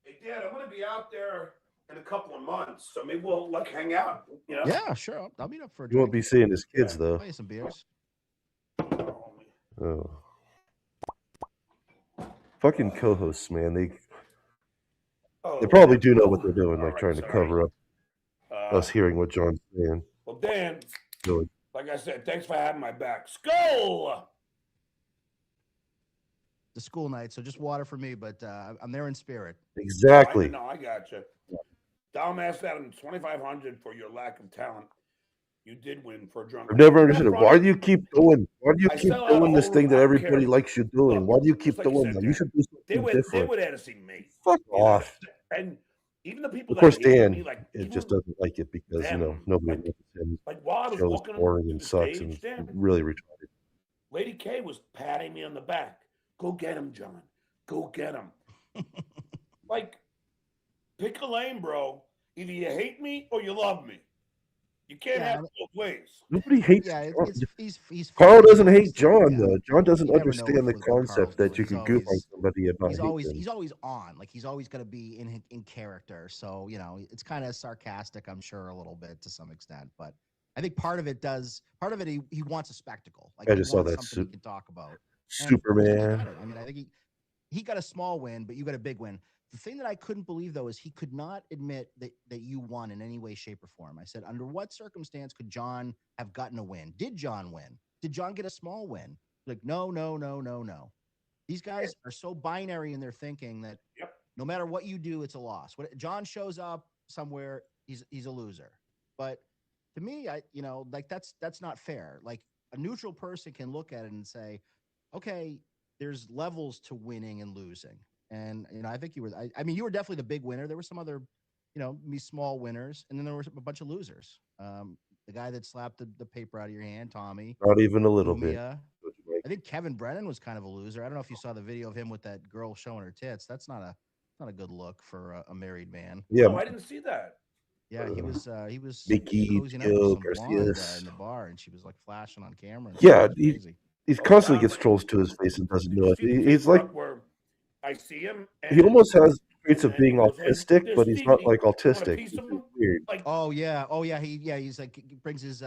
Hey, Dan, I'm gonna be out there in a couple of months, so maybe we'll hang out. Yeah, sure. I'll meet up for a You drink. won't be seeing his kids, though. Buy you some beers. Oh. Fucking co-hosts, man. They probably do know what they're doing, like trying to cover up us hearing what John's saying. Well, Dan, Really. like I said, thanks for having my back. Skull! The school night, so just water for me, but I'm there in spirit. Exactly. I got you. Dom asked that in 2,500 for your lack of talent. You did win for a drunk. I've never understood it. Why do you keep doing? Why do you I keep sell out a doing this whole thing that room. I don't everybody care. likes you doing? Look, Why do you just keep like you doing said, that? Dan, You should do They something would different. have to see me. Fuck You know? off. And even the people Of course, that hate Dan, me, like it just doesn't like it because them, nobody like- likes him. like while I was Show is walking boring to and the sucks stage, and Dan, really retarded. Lady K was patting me on the back. Go get him, John. Go get him. Like, pick a lane, bro. Either you hate me or you love me. You can't have it both ways. Nobody hates Yeah, John. he's Carl doesn't funny, hate John, yeah. though. John doesn't You never know understand the what Carl's concept that doing. you He's can goof on always- somebody and not hate them. He's always on. Like he's always going to be in character. So it's kind of sarcastic, I'm sure, a little bit to some extent. But I think part of it he wants a spectacle. Like I he just saw wants that something he can talk about. And Superman. he got it. I mean, I think he got a small win, but you got a big win. The thing that I couldn't believe though is he could not admit that you won in any way, shape, or form. I said, under what circumstance could John have gotten a win? Did John win? Did John get a small win? Like, no. These guys are so binary in their thinking that no matter what you do, it's a loss. What John shows up somewhere, he's a loser. But to me, that's not fair. Like a neutral person can look at it and say, okay, there's levels to winning and losing. And I think you were. I mean, you were definitely the big winner. There were some other, me small winners, and then there were a bunch of losers. The guy that slapped the paper out of your hand, Tommy. Not even a little bit. I think Kevin Brennan was kind of a loser. I don't know if you saw the video of him with that girl showing her tits. That's not a good look for a married man. Yeah, No, I didn't see that. Yeah, he was Mickey, cozying up Joe, with some blonde Garcias. in the bar, and she was like flashing on camera. Yeah, crazy. He constantly gets trolls to his face and doesn't know it. He's like, where I see him. he almost has traits of and being he goes, autistic, "There's but he's not Stevie. like You want a autistic. piece It's of him?" weird. Like, He's like he brings his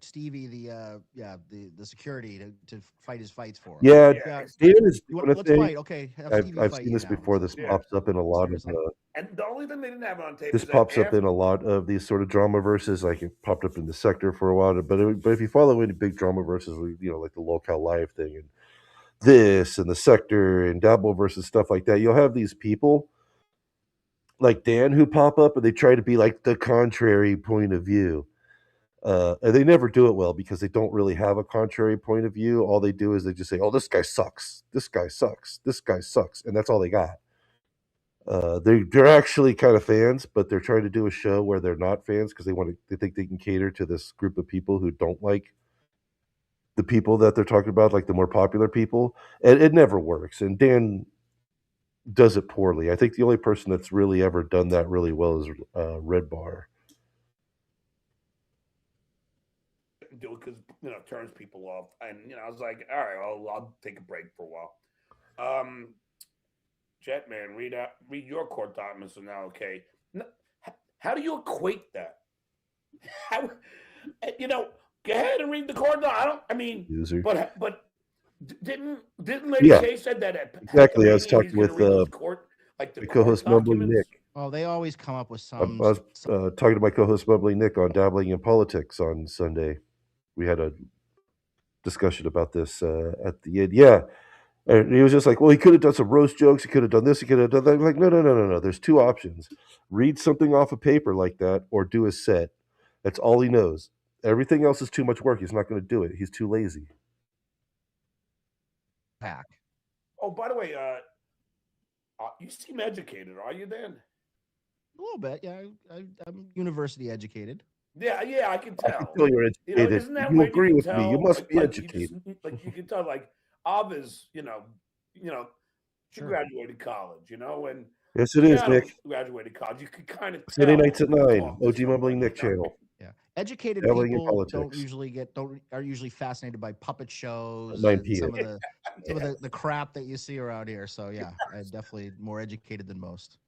Stevie the security to fight his fights for him. Yeah, Dan is You doing want, a let's thing. fight. Okay, have Stevie I've fight seen you this now. before. This Yeah. pops up in a lot of and the only thing they didn't have on tape. this is that pops up after- in a lot of these sort of drama verses. Like it popped up in the sector for a while, but if you follow any big drama verses, like the Locale Live thing and this and the sector and Dabble versus stuff like that, you'll have these people like Dan who pop up and they try to be like the contrary point of view. And they never do it well because they don't really have a contrary point of view. All they do is they just say, "Oh, this guy sucks. This guy sucks. This guy sucks," and that's all they got. They're actually kind of fans, but they're trying to do a show where they're not fans because they think they can cater to this group of people who don't like the people that they're talking about, like the more popular people, and it never works. And Dan does it poorly. I think the only person that's really ever done that really well is Red Bar. do it because it turns people off. And I was like, all right, I'll take a break for a while. Jetman, read your court documents are now okay. How do you equate that? You know, go ahead and read the card. User. But didn't Lady Yeah, K said that at exactly. I was Hectomania he's talking going to with read those court the my court co-host Mumbling documents? Nick. Oh, they always come up with I some. was talking to my co-host Mumbling Nick on Dabbling in Politics on Sunday. We had a discussion about this at the end. Yeah, and he was just like, "Well, he could have done some roast jokes. He could have done this. He could have done that." I'm like, no, no, no, no, no. There's two options: read something off a paper like that, or do a set. That's all he knows. Everything else is too much work. He's not going to do it. He's too lazy. Pack. Oh, by the way, you seem educated, are you, Dan? A little bit, yeah. I'm university educated. Yeah, I can I tell. can tell you're You know, educated. isn't that You weird? agree can with me. You tell, must be you educated. you can tell, like Av is, she Sure. graduated college, and Yes, it is, Nick. Keanu graduated college. You can kind of tell. Sunday nights at when you 9. talk to OG Mumbling somebody, Nick channel. Yeah, educated Dabbling in people politics. are usually fascinated by puppet shows 9 and p.m. some of the crap that you see around here. So yeah, I'm definitely more educated than most.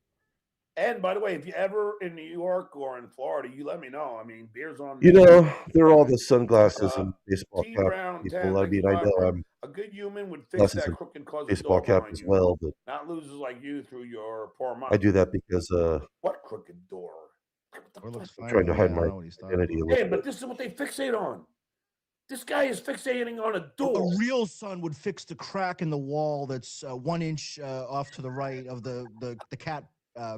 And by the way, if you're ever in New York or in Florida, you let me know. I mean, beers on You me. know, they're all the sunglasses and baseball T cap Brown 10, people. I mean, I know I'm a good human would fix glasses that and crooked cause a baseball door cap behind as you, well, but not losers like you through your poor money. I do that because What crooked door? Or looks I'm fine. trying to me. I hide don't my know what he's talking identity a about. little Hey, but bit. this is what they fixate on. This guy is fixating on a door. A real son would fix the crack in the wall that's 1 inch off to the right of the cat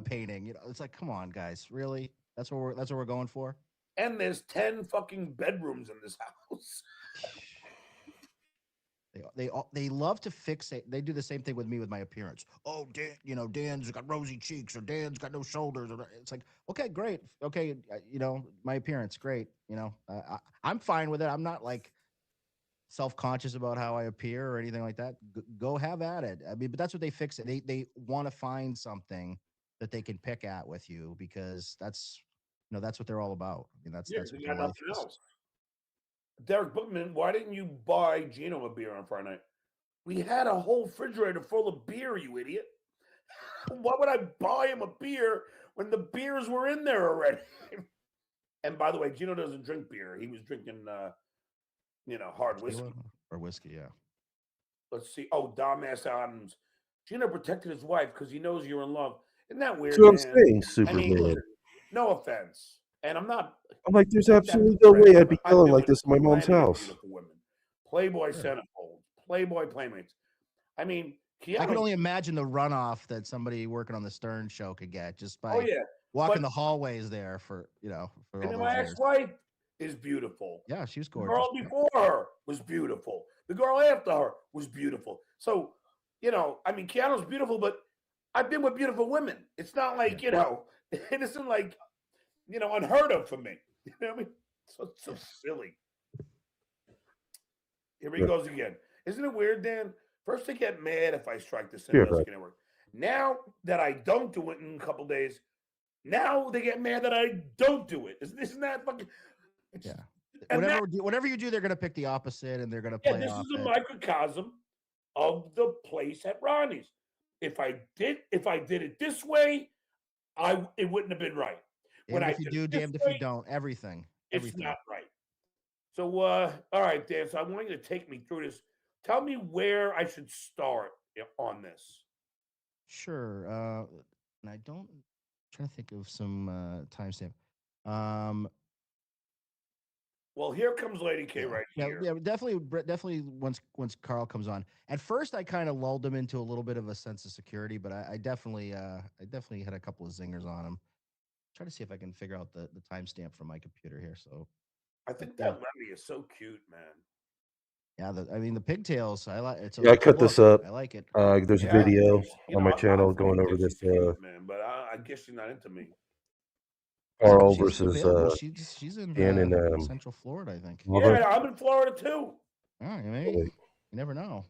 painting. You know, it's like, come on, guys, really? That's what we're going for. And there's 10 fucking bedrooms in this house. They love to fixate. They do the same thing with me with my appearance. Oh, Dan's got rosy cheeks, or Dan's got no shoulders. Or it's like, okay, great, okay, my appearance, great. I'm fine with it. I'm not like self-conscious about how I appear or anything like that. Go have at it. I mean, but that's what they fix it. They want to find something that they can pick at with you because that's what they're all about. I mean, that's They what got their life nothing is. else. Derek Bookman, why didn't you buy Gino a beer on Friday night? We had a whole refrigerator full of beer, you idiot. Why would I buy him a beer when the beers were in there already? And by the way, Gino doesn't drink beer. He was drinking, hard whiskey. Or whiskey, yeah. Let's see. Oh, Dumbass Adams. Gino protected his wife because he knows you're in love. Isn't that weird? That's what I'm man? saying, Superman. listen, no offense. And I'm not. I'm like, there's Take that absolutely for no granted, way I'd be but I've yelling been like with this in my mom's plenty of house. beautiful women. Playboy Yeah. centerfolds, Playboy playmates. I mean, I can only imagine the runoff that somebody working on the Stern show could get just by walking the hallways there for all and then those my years. ex-wife is beautiful. Yeah, she was The gorgeous. girl before her was beautiful. The girl after her was beautiful. So, Keanu's beautiful, but I've been with beautiful women. It's not like, it isn't like, unheard of for me. You know what I mean? So silly. Here he goes again. Isn't it weird, Dan? First they get mad if I strike the Cinderella network. Now that I don't do it in a couple days, now they get mad that I don't do it. Isn't that fucking? Whatever you do, they're going to pick the opposite, and they're going to play. This is a microcosm of the place at Ronnie's. If I did it this way, it wouldn't have been right. Damned if you do, damned if you don't. Everything. It's not right. So, all right, Dan. So I want you to take me through this. Tell me where I should start on this. Sure. And I'm trying to think of some timestamp. Well, here comes Lady K right here. Yeah, definitely. Once Carl comes on, at first I kind of lulled him into a little bit of a sense of security, but I definitely had a couple of zingers on him. Try to see if I can figure out the timestamp from my computer here. So, I think that Lemmy is so cute, man. Yeah, the pigtails. I like it. I cut this up. I like it. There's a video on my channel going over this. Man, but I guess she's not into me. Carl versus she's in Central Florida, I think. Yeah, I'm in Florida too. You never know.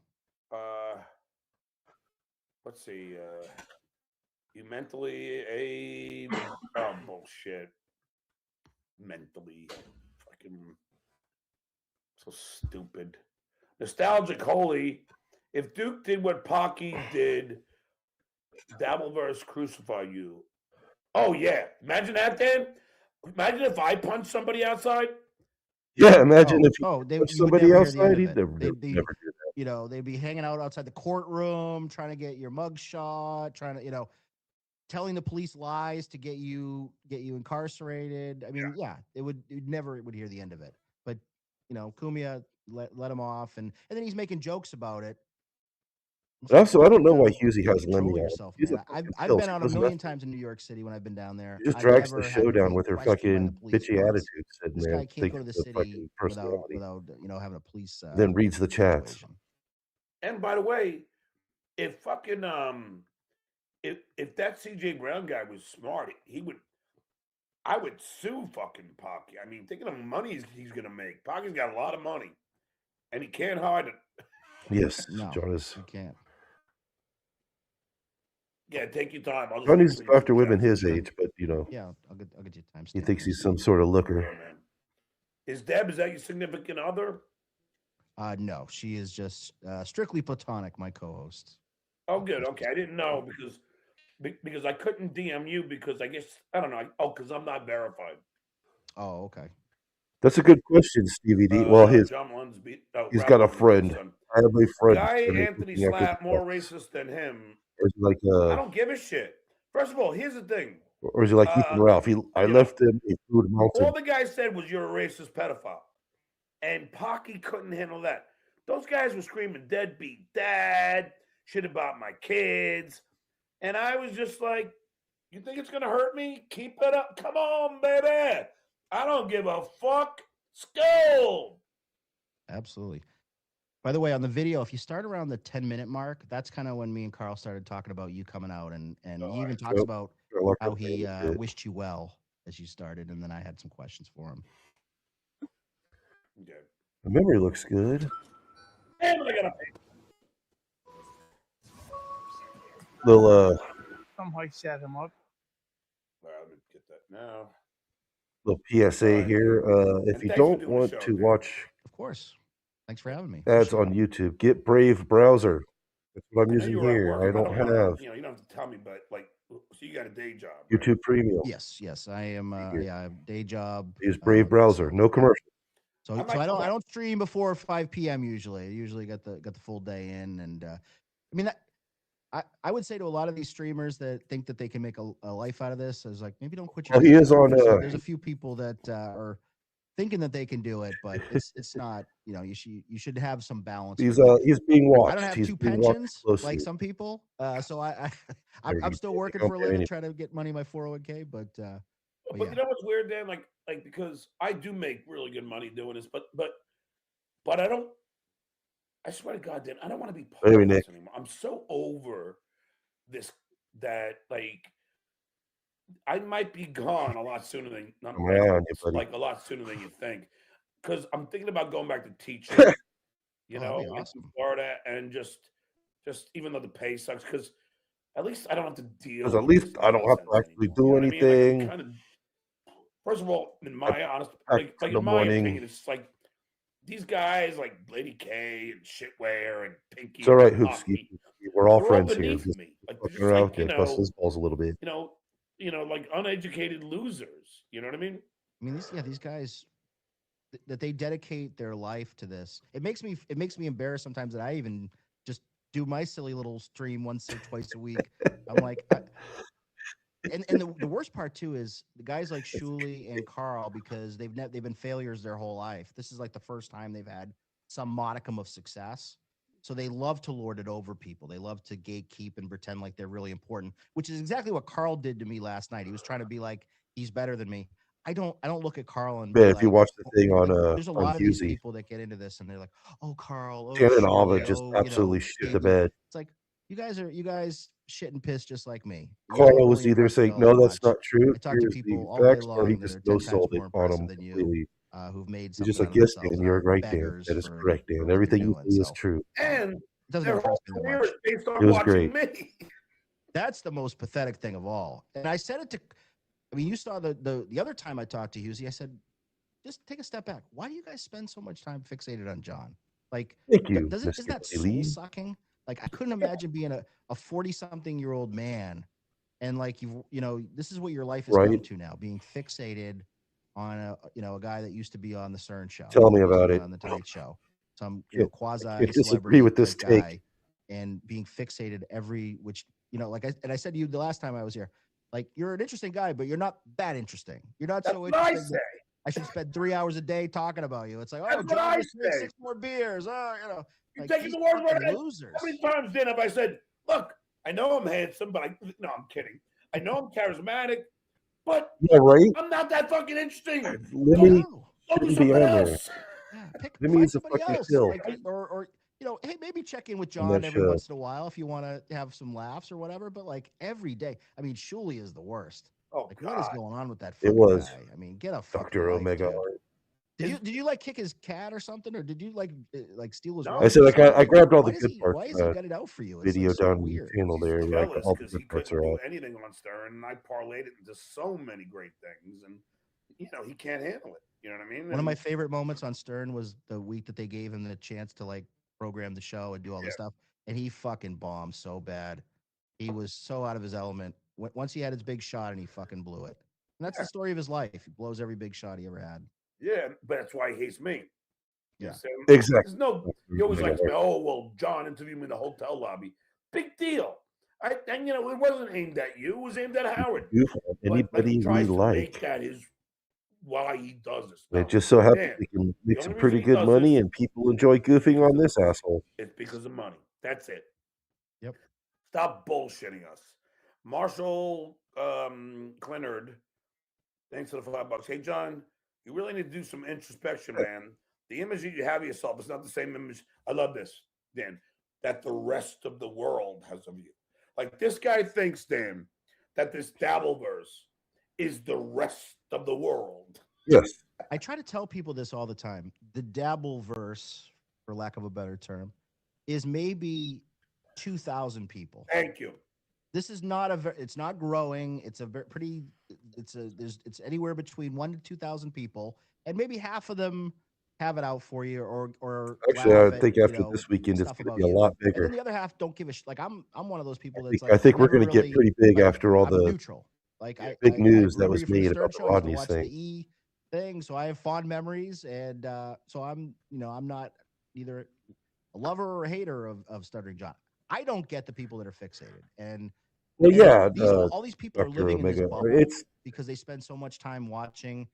Let's see. You mentally bullshit. Mentally, fucking so stupid. Nostalgic holy. If Duke did what Pocky did, Dabbleverse crucify you. Oh yeah, imagine that, Dan. Imagine if I punched somebody outside. Yeah, imagine if you They punched you would somebody never hear the end outside, of he'd it. never They'd be, never do that. they'd be hanging out outside the courtroom, trying to get your mug shot, trying to, telling the police lies to get you incarcerated. I mean, yeah, it never would hear the end of it. But Cumia let him off, and then he's making jokes about it. It's And like also, I don't know why gotta Husey has control Lemmy on. yourself, She's a man. fucking I've pill. been She out a does million nothing. times in New York City when I've been down there. She just I've drags the never had show to down be with her questioned by the fucking police bitchy once. attitude, sitting This there guy can't go thinking to the it's a city fucking without personality. having a police Then reads the chats. situation. And by the way, if fucking if that CJ Brown guy was smart, I would sue fucking Pocky. I mean, think of the money he's gonna make. Pocky's got a lot of money, and he can't hide it. Yes, No, John is. you can't. Yeah, take your time. I'll just John needs to read go some after women chats. his age, but Yeah, I'll get you time. he thinks he's some sort of Yeah, looker. man. Is that your significant other? No, she is just strictly platonic. My co-host. Oh, good. Okay, I didn't know because I couldn't DM you because I guess I don't know. Because I'm not verified. Oh, okay. That's a good question, Stevie D. Well, John Lunsby. he's got a friend. I have a friend. Guy That's been Anthony looking after Slap the more pets. racist than him. Or is he like I don't give a shit. First of all, here's the thing. or is he like Ethan Ralph? I left him a food mountain. All the guy said was you're a racist pedophile. And Pocky couldn't handle that. Those guys were screaming deadbeat dad, shit about my kids. And I was just like, you think it's going to hurt me? Keep it up. Come on, baby. I don't give a fuck. Skull. Absolutely. By the way, on the video, if you start around the 10-minute mark, that's kind of when me and Carl started talking about you coming out, and he even talks about how he wished you well as you started, and then I had some questions for him. Okay. The memory looks good. And I gotta pay. Little Somehow set him up. All right, let me get that now. little PSA here. If you don't want to watch, of course. Thanks for having me. Ads on YouTube. Get Brave browser. That's what I'm using here. I don't have. You don't have to tell me, but so you got a day job. Right? YouTube Premium. Yes, I am. I have a day job. Use Brave browser. No commercial. So I don't stream before 5 p.m. usually. I usually got the full day in, and I mean I would say to a lot of these streamers that think that they can make a life out of this, I was like, maybe don't quit your. Well, he is on. There's a few people that are thinking that they can do it, but it's not. You should have some balance. He's being watched. I don't have he's two pensions like some people, so I'm still working for a living, trying to get money in my 401k. But yeah. You know what's weird, Dan? Like because I do make really good money doing this, but I don't. I swear to God, Dan, I don't want to be part of this anymore. I'm so over this that I might be gone a lot sooner than a lot sooner than you think. Because I'm thinking about going back to teaching, in Florida, and just even though the pay sucks, because at least I don't have to deal. Because at least I don't have to actually do anything. First of all, in my honest, in my opinion, it's like these guys like Lady K and Shitware and Pinky. It's all right, Hoopski. We're all friends here. Just me. Fucking around, bust his balls a little bit. Like uneducated losers. You know what I mean? I mean, these guys that they dedicate their life to this. It makes me embarrassed sometimes that I even just do my silly little stream once or twice a week. I'm like, and the worst part too is the guys like Shuli and Carl, because they've been failures their whole life. This is like the first time they've had some modicum of success. So they love to lord it over people. They love to gatekeep and pretend like they're really important, which is exactly what Carl did to me last night. He was trying to be like he's better than me. I don't look at Carl and if you watch the thing on there's a lot of these people that get into this and they're like, oh Carl, Dan and Alva just absolutely shit the bed. It's like you guys shit and piss just like me. Carl was either saying no, that's not true. I talk to people all day long that are 10 times more impressive than you, who've made something. He's just like, yes, Dan, you're right, Dan. That is correct, Dan. Everything you say is true. And their whole career is based on it was watching great. me. That's the most pathetic thing of all. And I said it to, I mean, you saw the other time I talked to Husey, I said, just take a step back. Why do you guys spend so much time fixated on John? Like, isn't that soul sucking? Like, I couldn't imagine being a 40-something-year-old man and like this is what your life has Right. come to now, being fixated on a guy that used to be on the Stern Show. Tell me Used to about be it. on the Tonight Show, some Can't quasi disagree celebrity with this guy, take. and being fixated which like I said to you the last time I was here, like you're an interesting guy, but you're not that interesting. You're not That's so what I interesting say. I should spend 3 hours a day talking about you. It's like, That's oh, what John I just drank say. 6 more beers. Oh, You're like taking these the words fucking right. losers. How many times, Dan, have I said, look, I know I'm handsome, but no, I'm kidding. I know I'm charismatic, but Yeah, right. I'm not that fucking interesting. Lemmy No. Go do shouldn't be something on there. else. Yeah, Lemmy find is a somebody fucking else. shill Like, or hey, maybe check in with on John that every show. once in a while if you want to have some laughs or whatever. But like every day, I mean, Shuley is the worst. Oh, Like, God. what is going on with that It fucking was guy? I mean, get a fucking Dr. life, Omega. dude. Did you like kick his cat or something, or did you like steal his? No. rug I said or I something? grabbed all Why the does good he? parts. Why has he got it out for you? It's Video like so down on the weird. channel He's there. Like jealous all the because he good parts couldn't are do out. anything on Stern, and I parlayed it into so many great things, and he can't handle it. You know what I mean? One of my favorite moments on Stern was the week that they gave him the chance to like program the show and do all this stuff, and he fucking bombed so bad. He was so out of his element. Once he had his big shot, and he fucking blew it. And that's the story of his life. He blows every big shot he ever had. Yeah, but that's why he hates me. Yeah, exactly. There's no. He always likes me. Oh well, John interviewed me in the hotel lobby. Big deal. And it wasn't aimed at you. It was aimed at Howard. Anybody he tries we to like. make that his why he does this. It just so happens we can make some pretty good money, and people enjoy goofing on this asshole. It's because of money. That's it. Yep. Stop bullshitting us. Marshall Clinard, thanks for the $5. Hey, John, you really need to do some introspection, man. The image that you have of yourself is not the same image. I love this, Dan, that the rest of the world has of you. Like this guy thinks, Dan, that this Dabbleverse is the rest of the world. Yes. I try to tell people this all the time. The Dabbleverse, for lack of a better term, is maybe 2,000 people. Thank you. This is not it's not growing. It's a pretty, it's anywhere between 1,000 to 2,000 people, and maybe half of them have it out for you, or actually, I think after this weekend it's going to be a lot bigger. And then the other half don't give a shit. Like I'm one of those people that's I think we're going to get pretty big after all I'm the neutral. Like big news I that was made about the Rodney thing. The E thing, so I have fond memories, and so I'm not either a lover or a hater of Stuttering John. I don't get the people that are fixated, and well, yeah, all these people are living in this bubble because they spend so much time watching.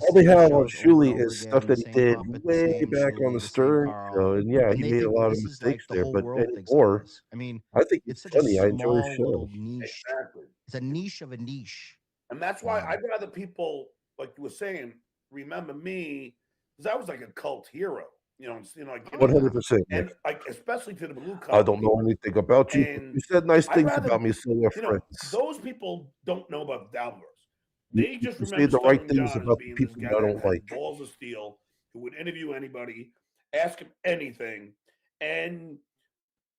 All they have on Shuley is stuff that he did way back on the Stern show, and yeah, he made a lot of mistakes there. But anymore, I mean, I think it's such funny. a I enjoy the show. little niche. Exactly. It's a niche of a niche, and that's why I'd rather people, like you were saying, remember me because I was like a cult hero. Like 100%. And like especially to the blue collar. I don't know anything about you. You said nice things about me, so we're friends. Those people don't know about Dabbler's. They just remember say the right things John about the people I don't like. Balls of steel, who would interview anybody, ask him anything, and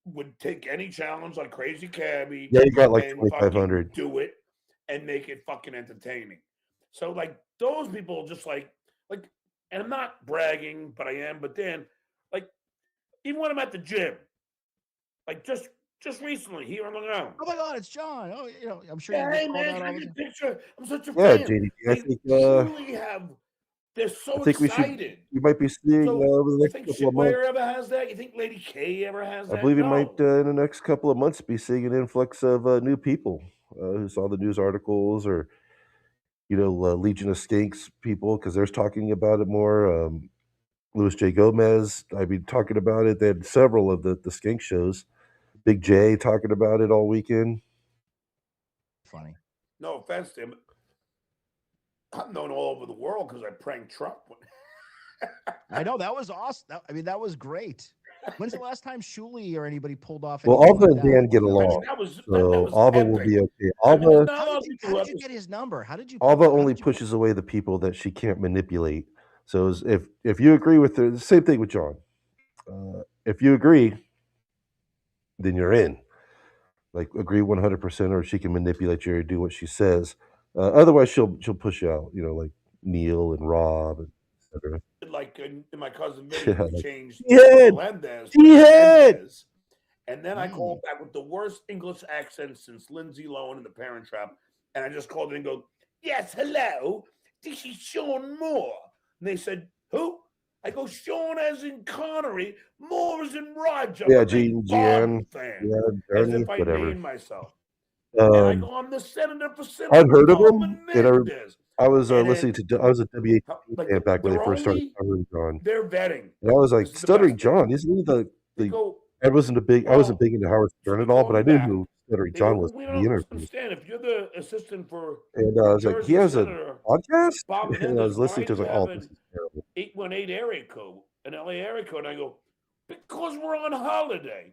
would take any challenge like Crazy Cabbie. Yeah, you got like 2,500. Do it and make it fucking entertaining. So like those people just like, and I'm not bragging, but I am. But then, like, even when I'm at the gym, like just recently here on the ground. Oh my God, it's John! Oh, I'm sure. Yeah, hey man, can I get a picture? I'm such a fan. Yeah, JD, I think truly have. They're so excited. We might be seeing over the next couple of months. ever has that? You think Lady K ever has that? I believe we might in the next couple of months be seeing an influx of new people who saw the news articles or Legion of Skinks people because they're talking about it more. Louis J. Gomez, talking about it. They had several of the Skink shows. Big J talking about it all weekend. Funny. No offense to him. I'm known all over the world because I pranked Trump. I know that was awesome. That was great. When's the last time Shuley or anybody pulled off? Well, Alva and Dan get along, so Alva will be okay. Alva, how did you get his number? How did you? Alva only pushes away the people that she can't manipulate. So if you agree with her, the same thing with John. If you agree, then you're in. Like agree 100%, or she can manipulate you or do what she says. Otherwise, she'll push you out. Like Neil and Rob, etc. Like in my cousin video, we changed Melendez, And then I called back with the worst English accent since Lindsay Lohan in The Parent Trap. And I just called in and go, yes, hello, this is Sean Moore. And they said, who? I go, Sean as in Connery, Moore as in Roger. I'm Yeah, a big Bond fan. yeah, As Journey, if I whatever. named myself. And I Um, go, I'm the senator for I'd Senator heard of Paul him, and Menendez. I was And listening then, to I was a WHP like, fan back when they they're first started only, covering John, they're vetting. and I was like, This is the Stuttering best thing. John, isn't he They the go, I wasn't well, big into Howard so Stern they at all, call but I me knew back. who Stuttering They go, John well, was we from the don't interviews. understand. If you're the assistant for And I New was like, he Jersey has a Senator podcast? Bob And I Menendez, was why listening do to it, you like, have oh, this an is terrible. 818 area code, an LA area code? And I go, because we're on holiday.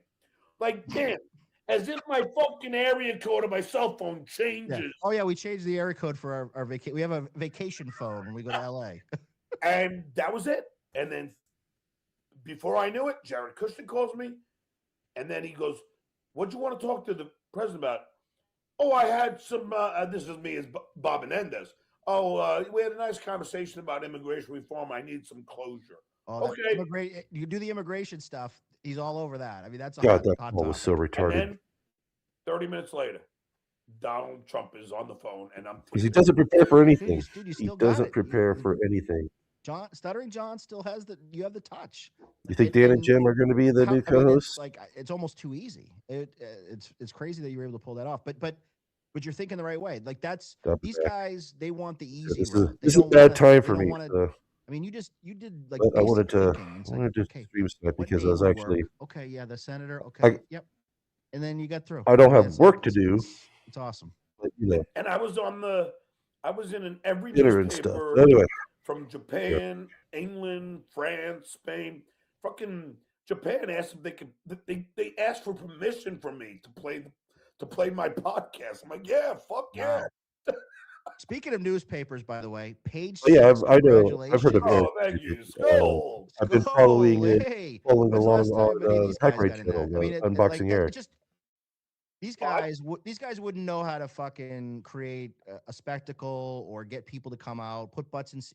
Like, damn, as if my fucking area code on my cell phone Yeah. changes. Oh yeah, we changed the area code for our vacation. We have a vacation phone when we go to LA. And that was it. And then before I knew it, Jared Kushner calls me. And then he goes, what'd you want to talk to the president about? Oh, I had some, this is me as Bob Menendez. Oh, we had a nice conversation about immigration reform. I need some closure. Oh, Okay. you do the immigration stuff. He's all over that. I mean, that's a God, that hot call was so topic. And retarded then 30 minutes later, Donald Trump is on the phone, and I'm because he tearing. doesn't prepare for anything. Dude, you He still got doesn't it. prepare for anything. Stuttering John still has you have the touch. You think Dan and Jim are going to be the new I mean, co-hosts? it's like it's almost too easy. It's crazy that you were able to pull that off. But you're thinking the right way. Like these guys, they want the easy route. This is a bad time for me. I mean, you did like I wanted basic to thinking. It's I like, wanted to okay, stream Snipe what because I name was would actually work? Okay, yeah, the senator. Okay, yep. And then you got through. I don't Yeah, have work to do. It's awesome. But, you know, And I was in every dinner and stuff. newspaper Anyway, from Japan, England, France, Spain. Fucking Japan asked if they could. They asked for permission from me to play my podcast. I'm like, yeah, fuck yeah. Speaking of newspapers, by the way, page. Oh, yeah, I know. Congratulations. I've heard of it. Oh, thank you. Skull. I've been following When's the along last time any of on these guys Hyperate got in channel, that? I mean, Unboxing Air. These guys wouldn't know how to fucking create a spectacle or get people to come out.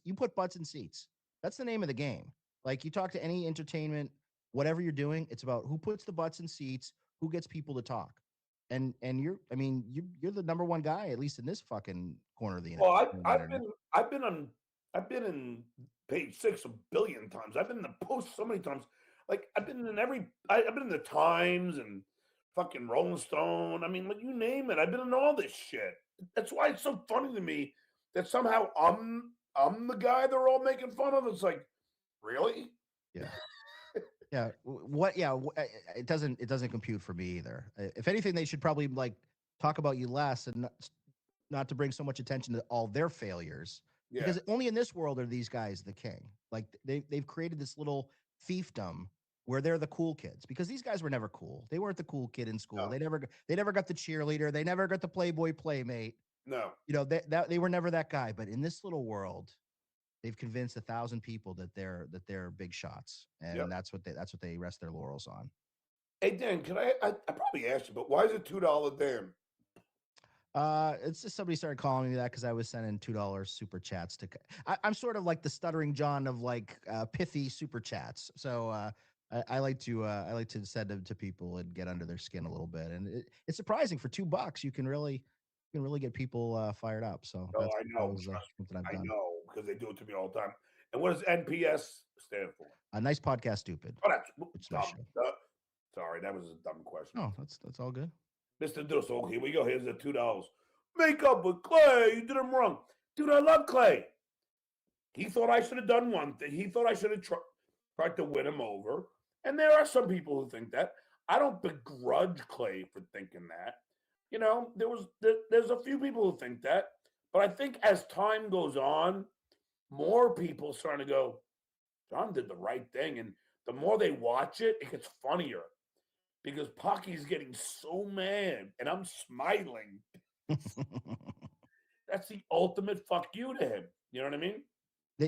You put butts in seats. That's the name of the game. Like you talk to any entertainment, whatever you're doing, it's about who puts the butts in seats, who gets people to talk. And you're the number one guy, at least in this fucking corner of the internet. Well, I've been in page 6 a billion times. I've been in the Post so many times. Like I've been in the Times and fucking Rolling Stone. I mean, like you name it. I've been in all this shit. That's why it's so funny to me that somehow I'm the guy they're all making fun of. It's like, really? Yeah. Yeah. It doesn't compute for me either. If anything, they should probably like talk about you less and not to bring so much attention to all their failures. Yeah. Because only in this world are these guys the king. Like they've created this little fiefdom where they're the cool kids, because these guys were never cool. They weren't the cool kid in school. No. They never got the cheerleader. They never got the Playboy playmate. No. You know, they were never that guy. But in this little world, they've convinced 1,000 people that they're big shots, and that's what they rest their laurels on. Hey Dan, I probably asked you, but why is it $2 Dan? It's just somebody started calling me that because I was sending $2 super chats to. I'm sort of like the Stuttering John of like pithy super chats. So I like to send them to people and get under their skin a little bit, and it's surprising for $2 you can really get people fired up. So I know, I know, because they do it to me all the time. And what does NPS stand for? A nice podcast, stupid. Oh, that's dumb. Sorry, that was a dumb question. No, that's all good. Mr. Dussel, here we go. Here's the $2. Make up with Clay. You did him wrong. Dude, I love Clay. He thought I should have done one thing. He thought I should have tried to win him over. And there are some people who think that. I don't begrudge Clay for thinking that. You know, there's a few people who think that. But I think as time goes on, more people starting to go, John did the right thing. And the more they watch it, it gets funnier. Because Pocky's getting so mad, and I'm smiling. That's the ultimate fuck you to him. You know what I mean?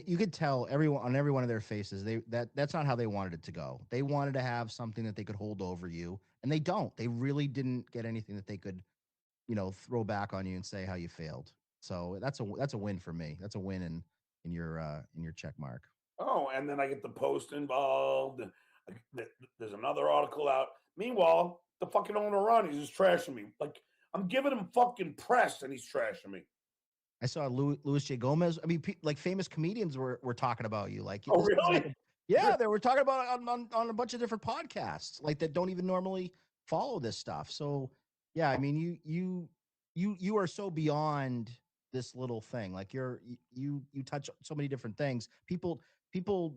You could tell every one of their faces. That's not how they wanted it to go. They wanted to have something that they could hold over you, and they don't. They really didn't get anything that they could, throw back on you and say how you failed. So that's a win for me. That's a win in your check mark. Oh, and then I get the Post involved. There's another article out. Meanwhile, the fucking owner Ronnie's is trashing me. Like, I'm giving him fucking press, and he's trashing me. I saw Louis J. Gomez. I mean, like famous comedians were talking about you. Like, Oh, this is really? like yeah, they were talking about it on a bunch of different podcasts, like that don't even normally follow this stuff. So, yeah, I mean, you are so beyond this little thing. Like you touch so many different things. People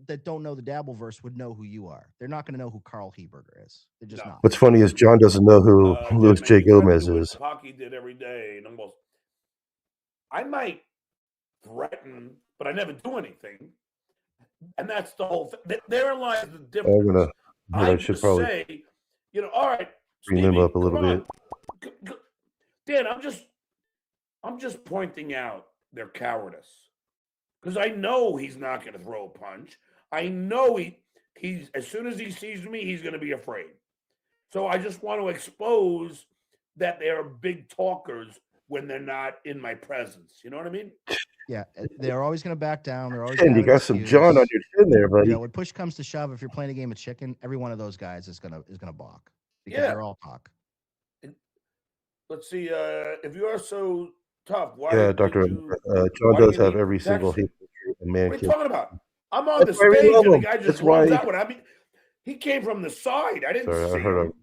that don't know the Dabbleverse would know who you are. They're not going to know who Carl Heberger is. They're just No. not. What's funny is John doesn't know who Louis J. Gomez is. Hockey did every day, and almost. I might threaten, but I never do anything, and that's the whole thing. Therein lies the difference. I should probably say, all right, bring them up a little bit. Dan, I'm just pointing out their cowardice, because I know he's not going to throw a punch. I know he's as soon as he sees me, he's going to be afraid. So I just want to expose that they are big talkers when they're not in my presence. You know what I mean? Yeah, they're always going to back down. They're always. And you got some John on your chin there, buddy. When push comes to shove, if you're playing a game of chicken, every one of those guys is gonna balk because they're all talk. Let's see. If you are so tough, why? Yeah, Doctor. John does have every single hit. What are you talking about? I'm on the stage, and the guy just runs out. I mean, he came from the side. I didn't see him.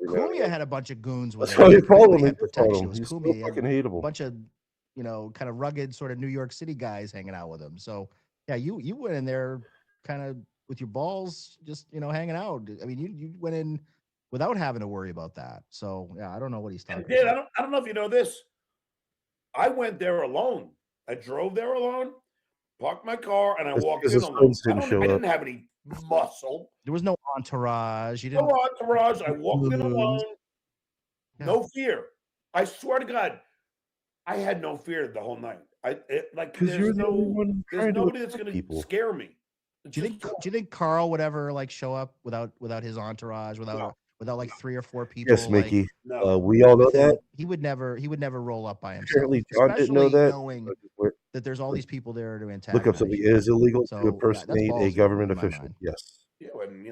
Kumia had a bunch of goons with him. That's why he had protection. He's so fucking hateable. A bunch of, kind of rugged sort of New York City guys hanging out with him. So yeah, you went in there kind of with your balls just hanging out. I mean, you went in without having to worry about that. So yeah, I don't know what he's talking about. I don't know if you know this. I went there alone. I drove there alone, parked my car, and I walked in alone. I didn't have any muscle. There was no entourage. No entourage. I walked in alone. Yeah. No fear. I swear to God, I had no fear the whole night. There's nobody that's going to scare me. Do you think Carl would ever show up without his entourage, without like 3 or 4 people? Yes, Mickey. We all know that. He would never roll up by himself. Apparently, John didn't know that. Knowing that there's all these people there to antagonize. Look up something. It is illegal to impersonate a government official. Yes. Yeah, when he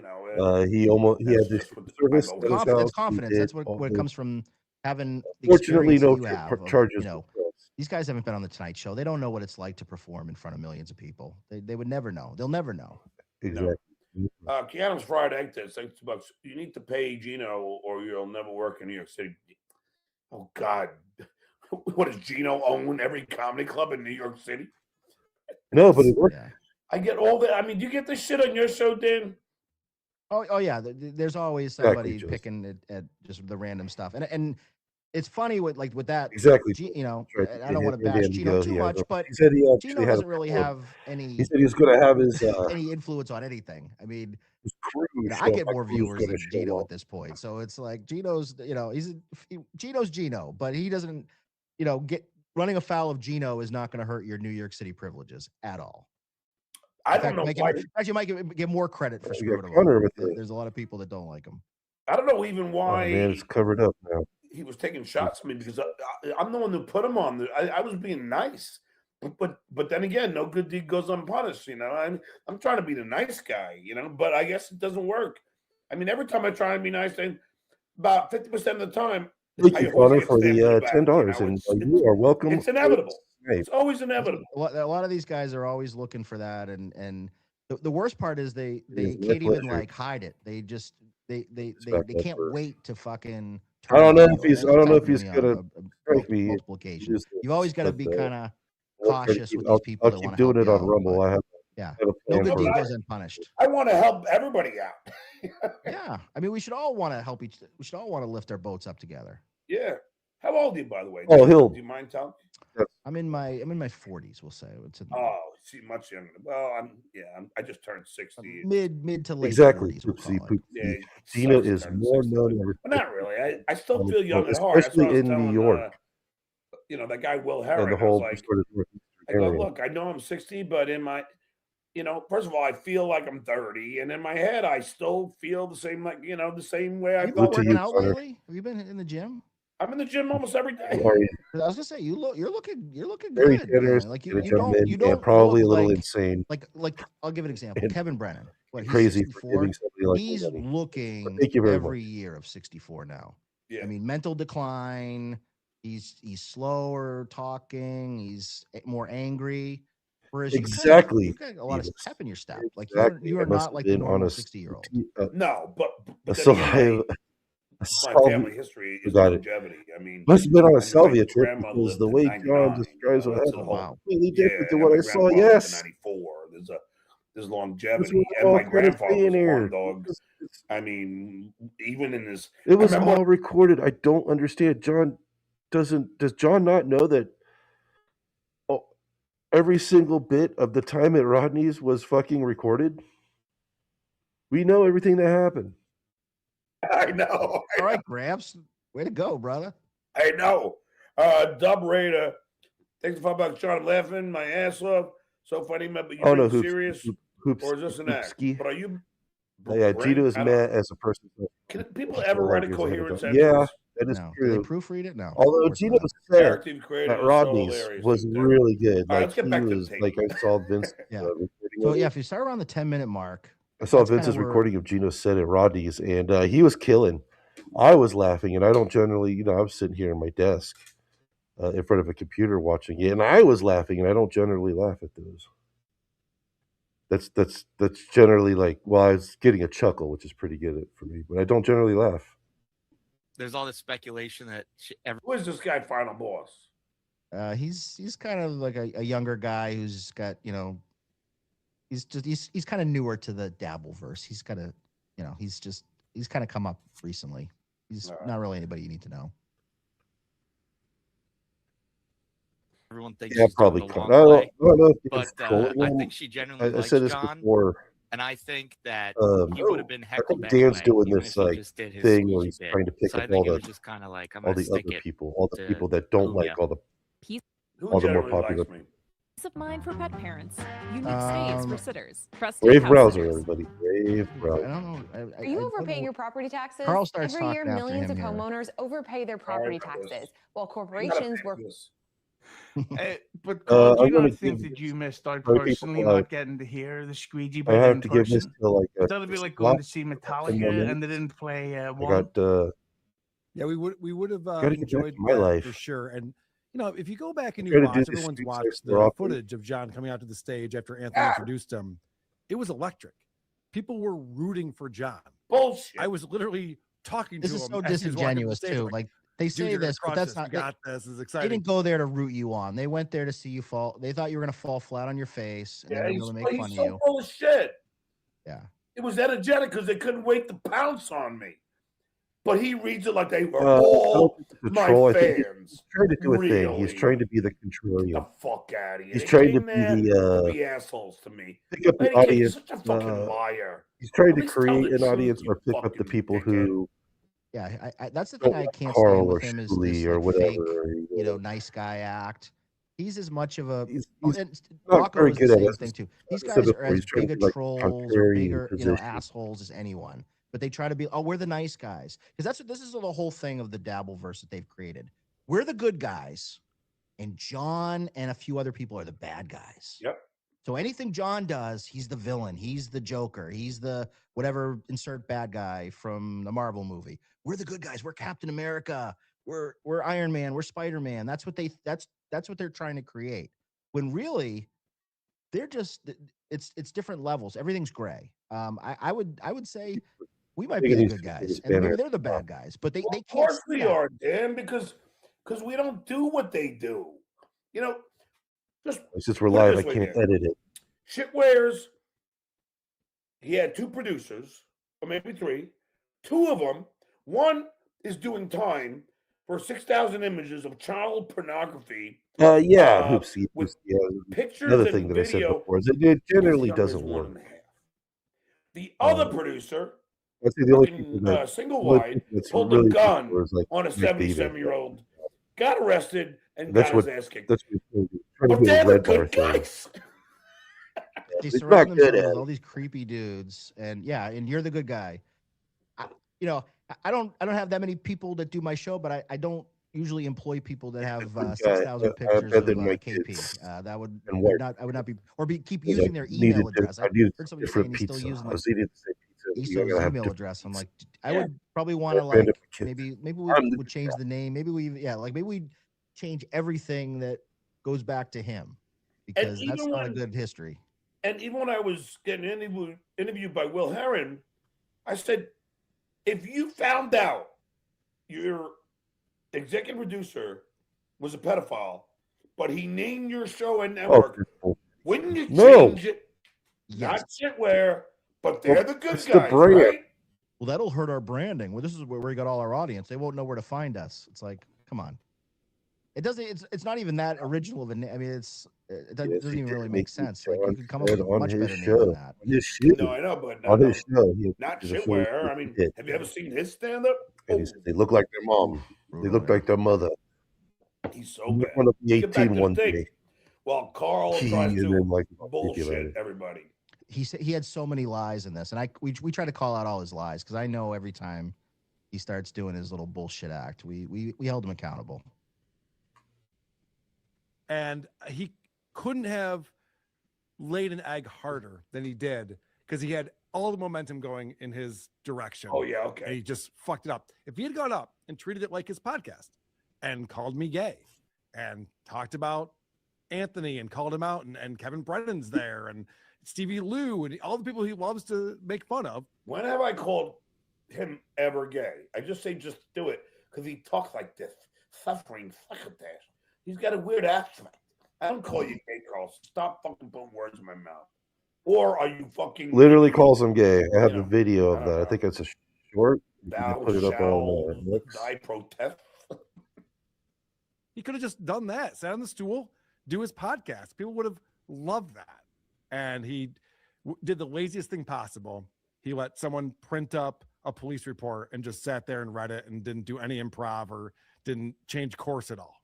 had this service. It's confidence. That's what comes from having. Fortunately, no charges. These guys haven't been on the Tonight Show. They don't know what it's like to perform in front of millions of people. They would never know. They'll never know. Exactly. Keanu's fried egg test, $6. You need to pay Gino, or you'll never work in New York City. Oh God, what does Gino own? Every comedy club in New York City? No, but it works. Yeah. I get all that. I mean, do you get this shit on your show, Dan? Oh yeah. There's always somebody picking at just the random stuff, and it's funny with that. Exactly. I don't want to bash Gino too much, but he said Gino doesn't really have any. He said he was going to have his any influence on anything. I mean, I get more viewers than Gino at this point, so it's like Gino's. Gino's Gino, but he doesn't. Get running afoul of Gino is not going to hurt your New York City privileges at all. I don't know why. Actually, you might get more credit for screwing him. There's a lot of people that don't like him. I don't know even why. Oh, man, it's covered up now. He was taking shots at me because I'm the one who put him on. I was being nice, but then again, no good deed goes unpunished. I'm trying to be the nice guy. But I guess it doesn't work. I mean, every time I try and be nice, then about 50% of the time, thank you, Connor, for the $10, and you are welcome. It's inevitable. It's always inevitable. A lot of these guys are always looking for that, and the worst part is they can't even hide it. They just they can't wait to fucking. I don't know if he's gonna strike me. Multiple occasions. You've always got to be kind of cautious with these people. I'll keep doing it on Rumble. No good deed goes unpunished. I want to help everybody out. Yeah, I mean, we should all want to help we should all want to lift our boats up together. Yeah. How old are you, by the way? Do you mind telling? I'm in my 40s. We'll say. See, much younger. Well, I just turned 60. Mid to late. Exactly. 40s, yeah, Gino is more known. Well, not really. I still feel young at heart, especially in New York. That guy Will Herring. And the whole I go, look, I know I'm 60, but in my, first of all, I feel like I'm 30, and in my head, I still feel the same, the same way I felt. Have you been working out lately? Have you been in the gym? I'm in the gym almost every day. I was gonna say you're looking very good. generous. You don't probably a little like, insane. Like I'll give an example. Kevin Brennan. What, he's crazy for 64? giving somebody like He's me money. looking Thank you very every much. year of 64 now. Yeah. I mean, mental decline. He's slower talking. He's more angry. Whereas Exactly, you got a lot of Beavis. pep in your step. Like Exactly. you I are must not have like the been on normal a 60-year-old. No, but then so again, my salvia. family history You is got it. longevity. I mean, Must have been on a I mean, my salvia trip grandmother because lived the to way John 99. describes what That's a happened whole. is completely different than And what my I saw. grandpa lived to Yes, 94. There's that's longevity, what and we're all my kind of grandfather saying was a barn here. dog. I mean, even in his, It I was remember all recorded. I don't understand. Does John not know that oh, every single bit of the time at Rodney's was fucking recorded? We know everything that happened. I know, All right, Gramps. Way to go, brother. I know. Dub Raider, thanks for $5, John. I'm laughing my ass off. So funny, man. But you Oh no, being serious, or is this an act? Hoopski. But are you? Yeah, Gino is I don't- mad as a person. Can people for ever 4 write a years ahead of coherent time. Yeah, sentence? that is No. Do they true. proofread it? No. Of Although course Gino's not. set Character you've created at is so Rodney's hilarious. was dude. really good. All right, Like let's get he back to the was tape. like I saw Vince Yeah. recording So of yeah, it. if you start around the 10-minute mark, I saw that's kinda Vince's where- recording of Gino's set at Rodney's, and he was killing. I was laughing, and I don't generally, I'm sitting here in my desk in front of a computer watching it, and I was laughing, and I don't generally laugh at those. That's generally like, well, I was getting a chuckle, which is pretty good for me, but I don't generally laugh. There's all this speculation that Who is this guy, Final Boss? he's kind of like a younger guy who's got, he's kind of newer to the Dabbleverse. He's kind of, he's kind of come up recently. He's not really anybody you need to know. everyone thinks Yeah, she's probably. doing I the long way, don't know if but it's trolling I him. think she genuinely I likes said this John, before. and I think that he Oh, would have been I heckled think Dan's anyway, doing even this if he like just did his thing where squeegee he's bit. trying to pick So I up think it was just kind of like, I'm all gonna the other stick it people, all the to people that don't Julia. like all the Who all the more generally popular. likes me? Peace of mind for pet parents. Unique stays for Um, sitters. Trusted Brave house browser, sitters. everybody. Brave I browser. don't know. Are you overpaying your property taxes? Carl starts Every year, talking after millions him of here. homeowners overpay their property taxes, while corporations work. But Carl, do I'm you gonna not think give that you missed out sorry, people, personally not getting to hear the squeegee I bit have in to give this person? to like That'd be like going to see Metallica and they didn't play I one. got Yeah, we would have Gotta get back enjoyed to my that life. for sure. And if you go back and you Try to do watch, this everyone's street watched sex the more often. footage of John coming out to the stage after Anthony introduced him. It was electric. People were rooting for John. Bullshit. I was literally talking This to is him so as he was walking to the disingenuous stage, too. like, Like they "Dude, say you're gonna this, but crush that's this. You not. got this. This is They exciting." didn't go there to root you on. They went there to see you fall. They thought you were gonna fall flat on your face, and Yeah, they were he's, gonna make he's fun of so you. full of shit. Yeah. It was energetic because they couldn't wait to pounce on me. But he reads it like they were I don't all think it's a my troll. I think fans. he's trying to do a thing. He's Really? trying to be the Get contrarian. the fuck out of here. He's They trying to came be there the to be assholes to me. pick up the Lady King, you're audience. such a fucking liar. He's trying At to least tell create the an truth, audience you or pick up the fucking people dickhead. who Yeah, that's the don't thing I like can't Carl stand or with him is Shuli this or like whatever. fake, nice guy act. He's as much of a. He's And not Rocco very is good the at same it. thing too. These Like I said guys are before, he's as trying big to a be like trolls or contrarian bigger, position. assholes as anyone. But they try to be. Oh, we're the nice guys because this is the whole thing of the Dabbleverse that they've created. We're the good guys, and John and a few other people are the bad guys. Yep. So anything John does, he's the villain. He's the Joker. He's the whatever insert bad guy from the Marvel movie. We're the good guys. We're Captain America. We're Iron Man. We're Spider-Man. That's what they're trying to create. When really, they're just it's different levels. Everything's gray. I would say we might be the good guys, and maybe they're the bad guys. But they Well, can't. of course see we that. are, Dan, because we don't do what they do. Just Since we're put it live, I this way, can't Dan. edit it. Shitwares, he had 2 producers, or maybe 3. 2 of them, one is doing time for 6,000 images of child pornography. Yeah, Hoopsie. With Yeah, pictures another and thing that I said video before is it generally as young as doesn't work. 1.5. The other producer, I'd say the only fucking, people that single only wide, people that's pulled really a gun people is, like, on a Nick David. 77-year-old, got arrested, and That's got what his ass kicked. that's what he's trying to But do they're a the red bar good thing. guys. They He's surround not good themselves at with it. all these creepy dudes, and you're the good guy. I don't have that many people that do my show, but I don't usually employ people that have guy, 6,000 I pictures bet of that my KP. kids That would and wife I would not be, or keep was using like, their email address. I I needed heard somebody saying different he's still pizza. using I was eating the same pizza. he You still has gotta his have email different address. I'm pizza. like, I Yeah. would probably want to Random like kids. maybe we I'm the would change the name. Maybe we change everything that goes back to him because that's even not a when good history. and even when I was getting interviewed by Will Herron, I said, if you found out your executive producer was a pedophile, but he named your show and Oh, network, that's bull- wouldn't you No. change it? Yes. Not shitware, but they're Well, the good it's the guys, brand. right? Well, that'll hurt our branding. Well, this is where we got all our audience. They won't know where to find us. It's like, come on. It doesn't. It's not even that original of a name. I mean, it Yes, doesn't he even did really make make me sense. Like you John could come up said with a on much his better name show. than that. On his show. No, I know, but On his show. not There's a show shitware. I he mean, did. have you ever seen his stand-up? And he said they look like their mom. They Brutal, look man. like their mother. He's so I'm bad. going to be Get back 18 to one the thing. day. Well, Carl tries And to then, like, I'll think about bullshit it. everybody. He said he had so many lies in this, and we try to call out all his lies because I know every time he starts doing his little bullshit act, we held him accountable. And he couldn't have laid an egg harder than he did because he had all the momentum going in his direction. Oh yeah, And okay. he just fucked it up. If he had gone up and treated it like his podcast and called me gay and talked about Anthony and called him out and Kevin Brennan's there and Stevie Lou and all the people he loves to make fun of. When have I called him ever gay? I just say just do it because he talks like this, suffering psychopath. He's got a weird accent. I don't call you gay, Carl. Stop fucking putting words in my mouth. Or are you fucking Literally calls him gay. I have You the know, video I of don't that. I know. think it's a short. You can thou put it up on shalt Wix. die protest? He could have just done that, sat on the stool, do his podcast. People would have loved that. And he did the laziest thing possible. He let someone print up a police report and just sat there and read it and didn't do any improv or didn't change course at all.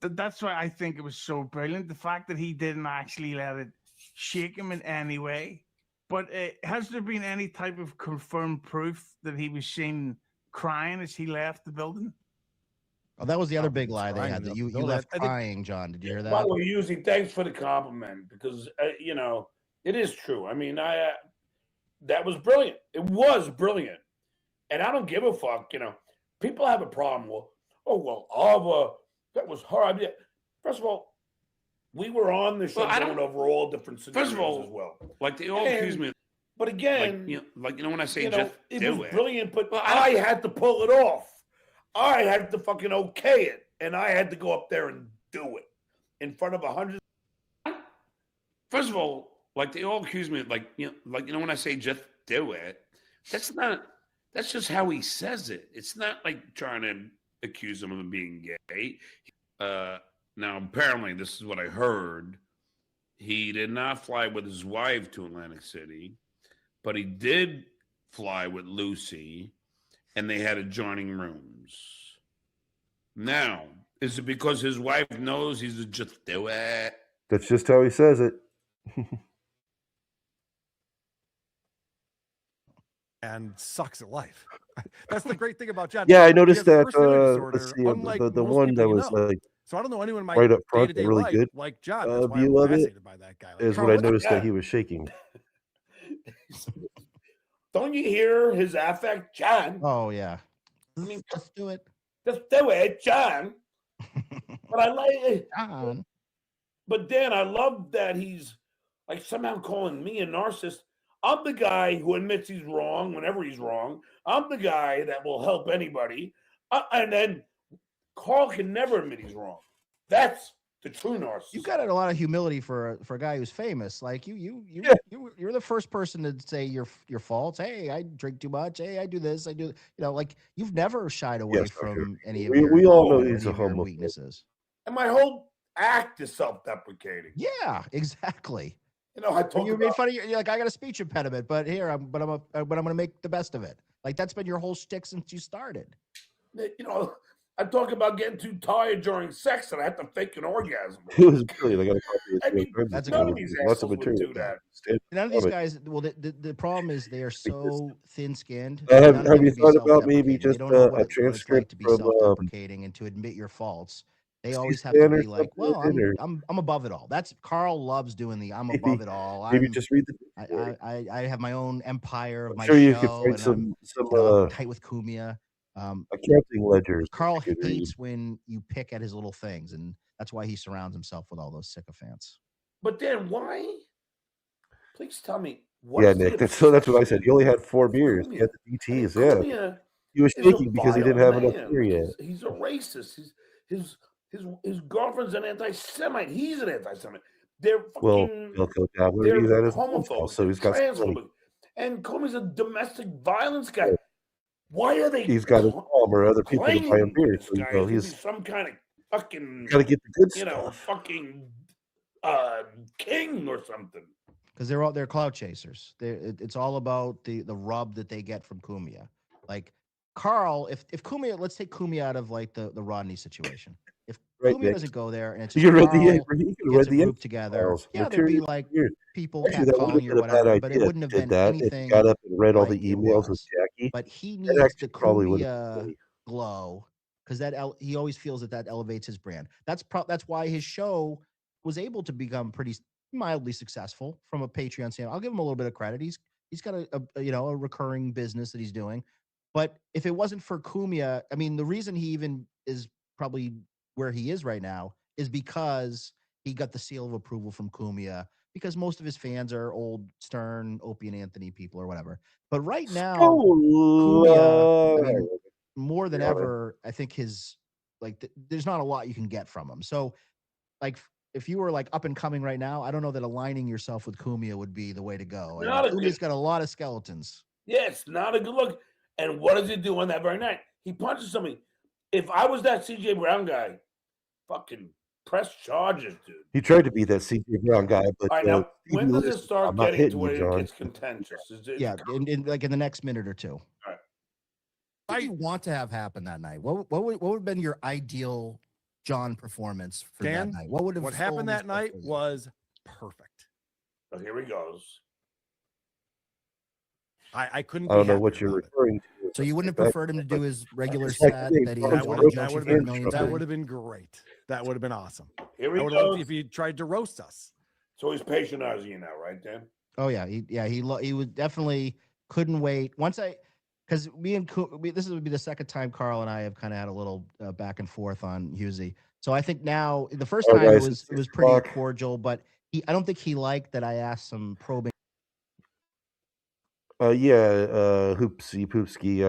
That's why I think it was so brilliant. The fact that he didn't actually let it shake him in any way. But has there been any type of confirmed proof that he was seen crying as he left the building? Oh, that was the other Oh, big he's lie they crying had that up you the building. left I think- crying, John. Did you hear By that? the way, Uzi, thanks for the compliment because it is true. I mean, that was brilliant. It was brilliant, and I don't give a fuck. People have a problem. Well, Ava, that was her idea. First of all, we were on the show Well, I going don't- over all different scenarios First of all, as well. Like they all accuse me, But again, when I say just it do was it. brilliant. But Well, I had to pull it off. I had to fucking okay it, and I had to go up there and do it in front of 100. First of all, like they all accuse me, when I say just do it, that's just how he says it. It's not like trying to accuse him of being gay. Now, apparently, this is what I heard. He did not fly with his wife to Atlantic City, but he did fly with Lucy, and they had adjoining rooms. Now, is it because his wife knows he's a just do it? That's just how he says it. And sucks at life. That's the great thing about John. Yeah, I He noticed has a that. personality Let's disorder, see, unlike the most one that people was know. like So I don't know anyone in my right up front, day-to-day really life good like John. That's why view I'm of it fascinated by that guy. Like, is Carl, when I what's noticed that that? he was shaking. Don't you hear his affect, John? Oh yeah. I mean, Let's do it, just do it, John. But I like it. John. But Dan, I love that he's like somehow calling me a narcissist. I'm the guy who admits he's wrong whenever he's wrong. I'm the guy that will help anybody. And then Carl can never admit he's wrong. That's the true narcissist. You got a lot of humility for a guy who's famous. Like you're the first person to say your faults. Hey, I drink too much. Hey, I do this. I do. Like you've never shied away Yes, okay. from any of We all know any he's a of your homophobe. weaknesses. And my whole act is self-deprecating. Yeah, exactly. I talk You about made fun of you're like I got a speech impediment, but I'm gonna make the best of it. Like that's been your whole shtick since you started. I talk about getting too tired during sex and I have to fake an orgasm. It was brilliant. I got a copy of I the New mean, York Times. That's a none good of one. these Lots of assholes would material. do that. Stand None of these comic. guys. Well, the problem is they are so thin-skinned. Have None of have them you can be thought about maybe self-deprecating. They just don't know what a it's like transcript to be from self-deprecating and to admit your faults. They always have to C-SPAN or be like, something? "Well, Or I'm above it all." That's Carl loves doing the "I'm above maybe it all." maybe just read the dictionary. I have my own empire of I'm my sure you could show, find and I'm tight with Kumia. accounting ledgers that Carl you could read. hates when you pick at his little things, and that's why he surrounds himself with all those sycophants. But then why? Please tell me. Yeah, Nick. That's what I said. He only had 4 beers. He had the DTs. Yeah, Kumia he was is a shaking because he didn't vile have enough man. beer yet. He's a racist. His girlfriend's an anti-Semite. He's an anti-Semite. They're Well, fucking. Elko Dabbler, They're he's at his mom's homophobic. house, so he's got some money. transphobic. And Comey's a domestic violence guy. Why are they? He's got his mom or other people to buy him claiming beer. this So you guy know is gonna be he's some kind of fucking, got to get the good you know, stuff. fucking king or something. Because they're clout chasers. It's all about the rub that they get from Kumia. Like Carl, if Kumia, let's take Kumia out of like the Rodney situation. If Right, Kumia Nick. doesn't go there and it's You just could read Carl the you could gets read a the group together, X-Files. yeah, there'd be Material like weird. people Actually, that wouldn't catcalling have you or been a bad whatever, but it idea wouldn't have if you been did that. If you anything got up and read all the like it emails with was. Jackie, But he that needs actually the probably would have been Kumia funny. glow because he always feels that elevates his brand. That's why his show was able to become pretty mildly successful from a Patreon standpoint. I'll give him a little bit of credit. He's got a recurring business that he's doing. But if it wasn't for Kumia, I mean, the reason he even is probably where he is right now is because he got the seal of approval from Kumia, because most of his fans are old Stern, Opie and Anthony people or whatever. But right now, Kumia, I mean, more than ever, I think there's not a lot you can get from him. So, like, if you were like up and coming right now, I don't know that aligning yourself with Kumia would be the way to go. I mean, Kumia's got a lot of skeletons. Yeah, it's not a good look. And what does he do on that very night? He punches somebody. If I was that CJ Brown guy, fucking press charges, dude. He tried to be that CJ Brown guy, but All right, now when does it start I'm not getting to hitting where you, it John. gets contentious? Yeah, in like in the next minute or two. All right. What do you want to have happen that night? What would have been your ideal John performance for Dan, that night? What happened that night was perfect. So here he goes. I couldn't. I don't know what you're referring to. So you wouldn't have preferred him to do his regular Like set me, that he that always That jokes would you for a million times? have been great. That would have been awesome. Here I he would have loved goes. if he tried to roast us. So he's patronizing you now, right, Dan? Oh yeah, he would definitely couldn't wait. Because this would be the second time Carl and I have kind of had a little back and forth on Husey. So I think now the first time guys, it was pretty cordial, but I don't think he liked that I asked some probing. Hoopsie Poopski.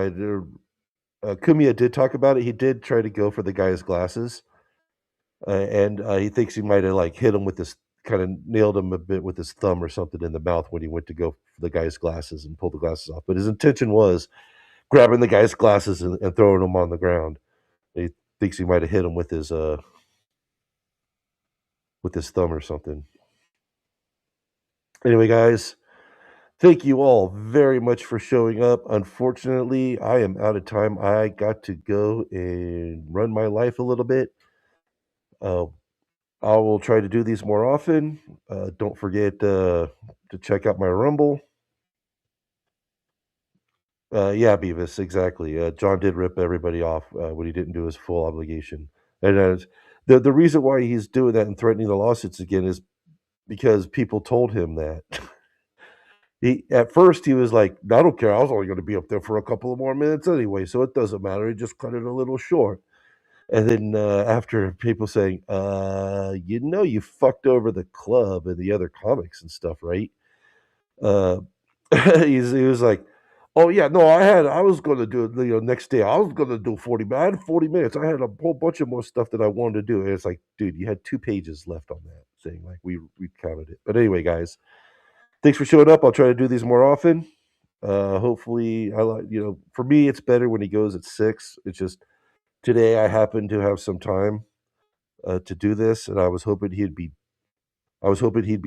Kumia did talk about it. He did try to go for the guy's glasses, and he thinks he might have like hit him with this, kind of nailed him a bit with his thumb or something in the mouth when he went to go for the guy's glasses and pull the glasses off. But his intention was grabbing the guy's glasses and throwing them on the ground. He thinks he might have hit him with his thumb or something. Anyway, guys, thank you all very much for showing up. Unfortunately, I am out of time. I got to go and run my life a little bit. I will try to do these more often. Don't forget to check out my Rumble. Yeah, Beavis, exactly. John did rip everybody off when he didn't do his full obligation. And the reason why he's doing that and threatening the lawsuits again is because people told him that. At first he was like, I don't care. I was only going to be up there for a couple of more minutes anyway, so it doesn't matter. He just cut it a little short. And then after people saying, you fucked over the club and the other comics and stuff, right? He was like, oh yeah, no, I was going to do it. Next day I was going to do 40 minutes. I had 40 minutes. I had a whole bunch of more stuff that I wanted to do. And it's like, dude, you had 2 pages left on that, saying like we counted it. But anyway, guys, thanks for showing up. I'll try to do these more often. Hopefully, for me, it's better when he goes at 6. It's just today I happen to have some time to do this, and I was hoping he'd be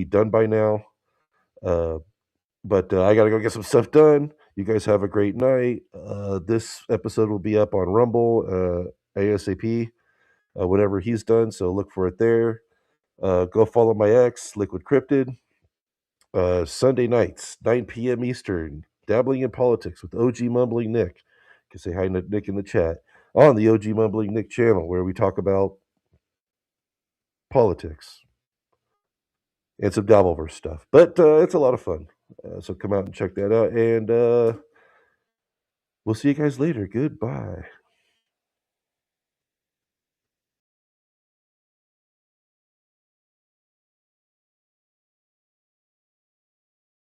done by now. But I gotta go get some stuff done. You guys have a great night. This episode will be up on Rumble ASAP, whatever he's done. So look for it there. Go follow my ex, Liquid Cryptid. Sunday nights, 9 p.m. Eastern, Dabbling in Politics with OG Mumbling Nick. You can say hi to Nick in the chat on the OG Mumbling Nick channel, where we talk about politics and some Dabbleverse stuff. But it's a lot of fun. So come out and check that out. And we'll see you guys later. Goodbye.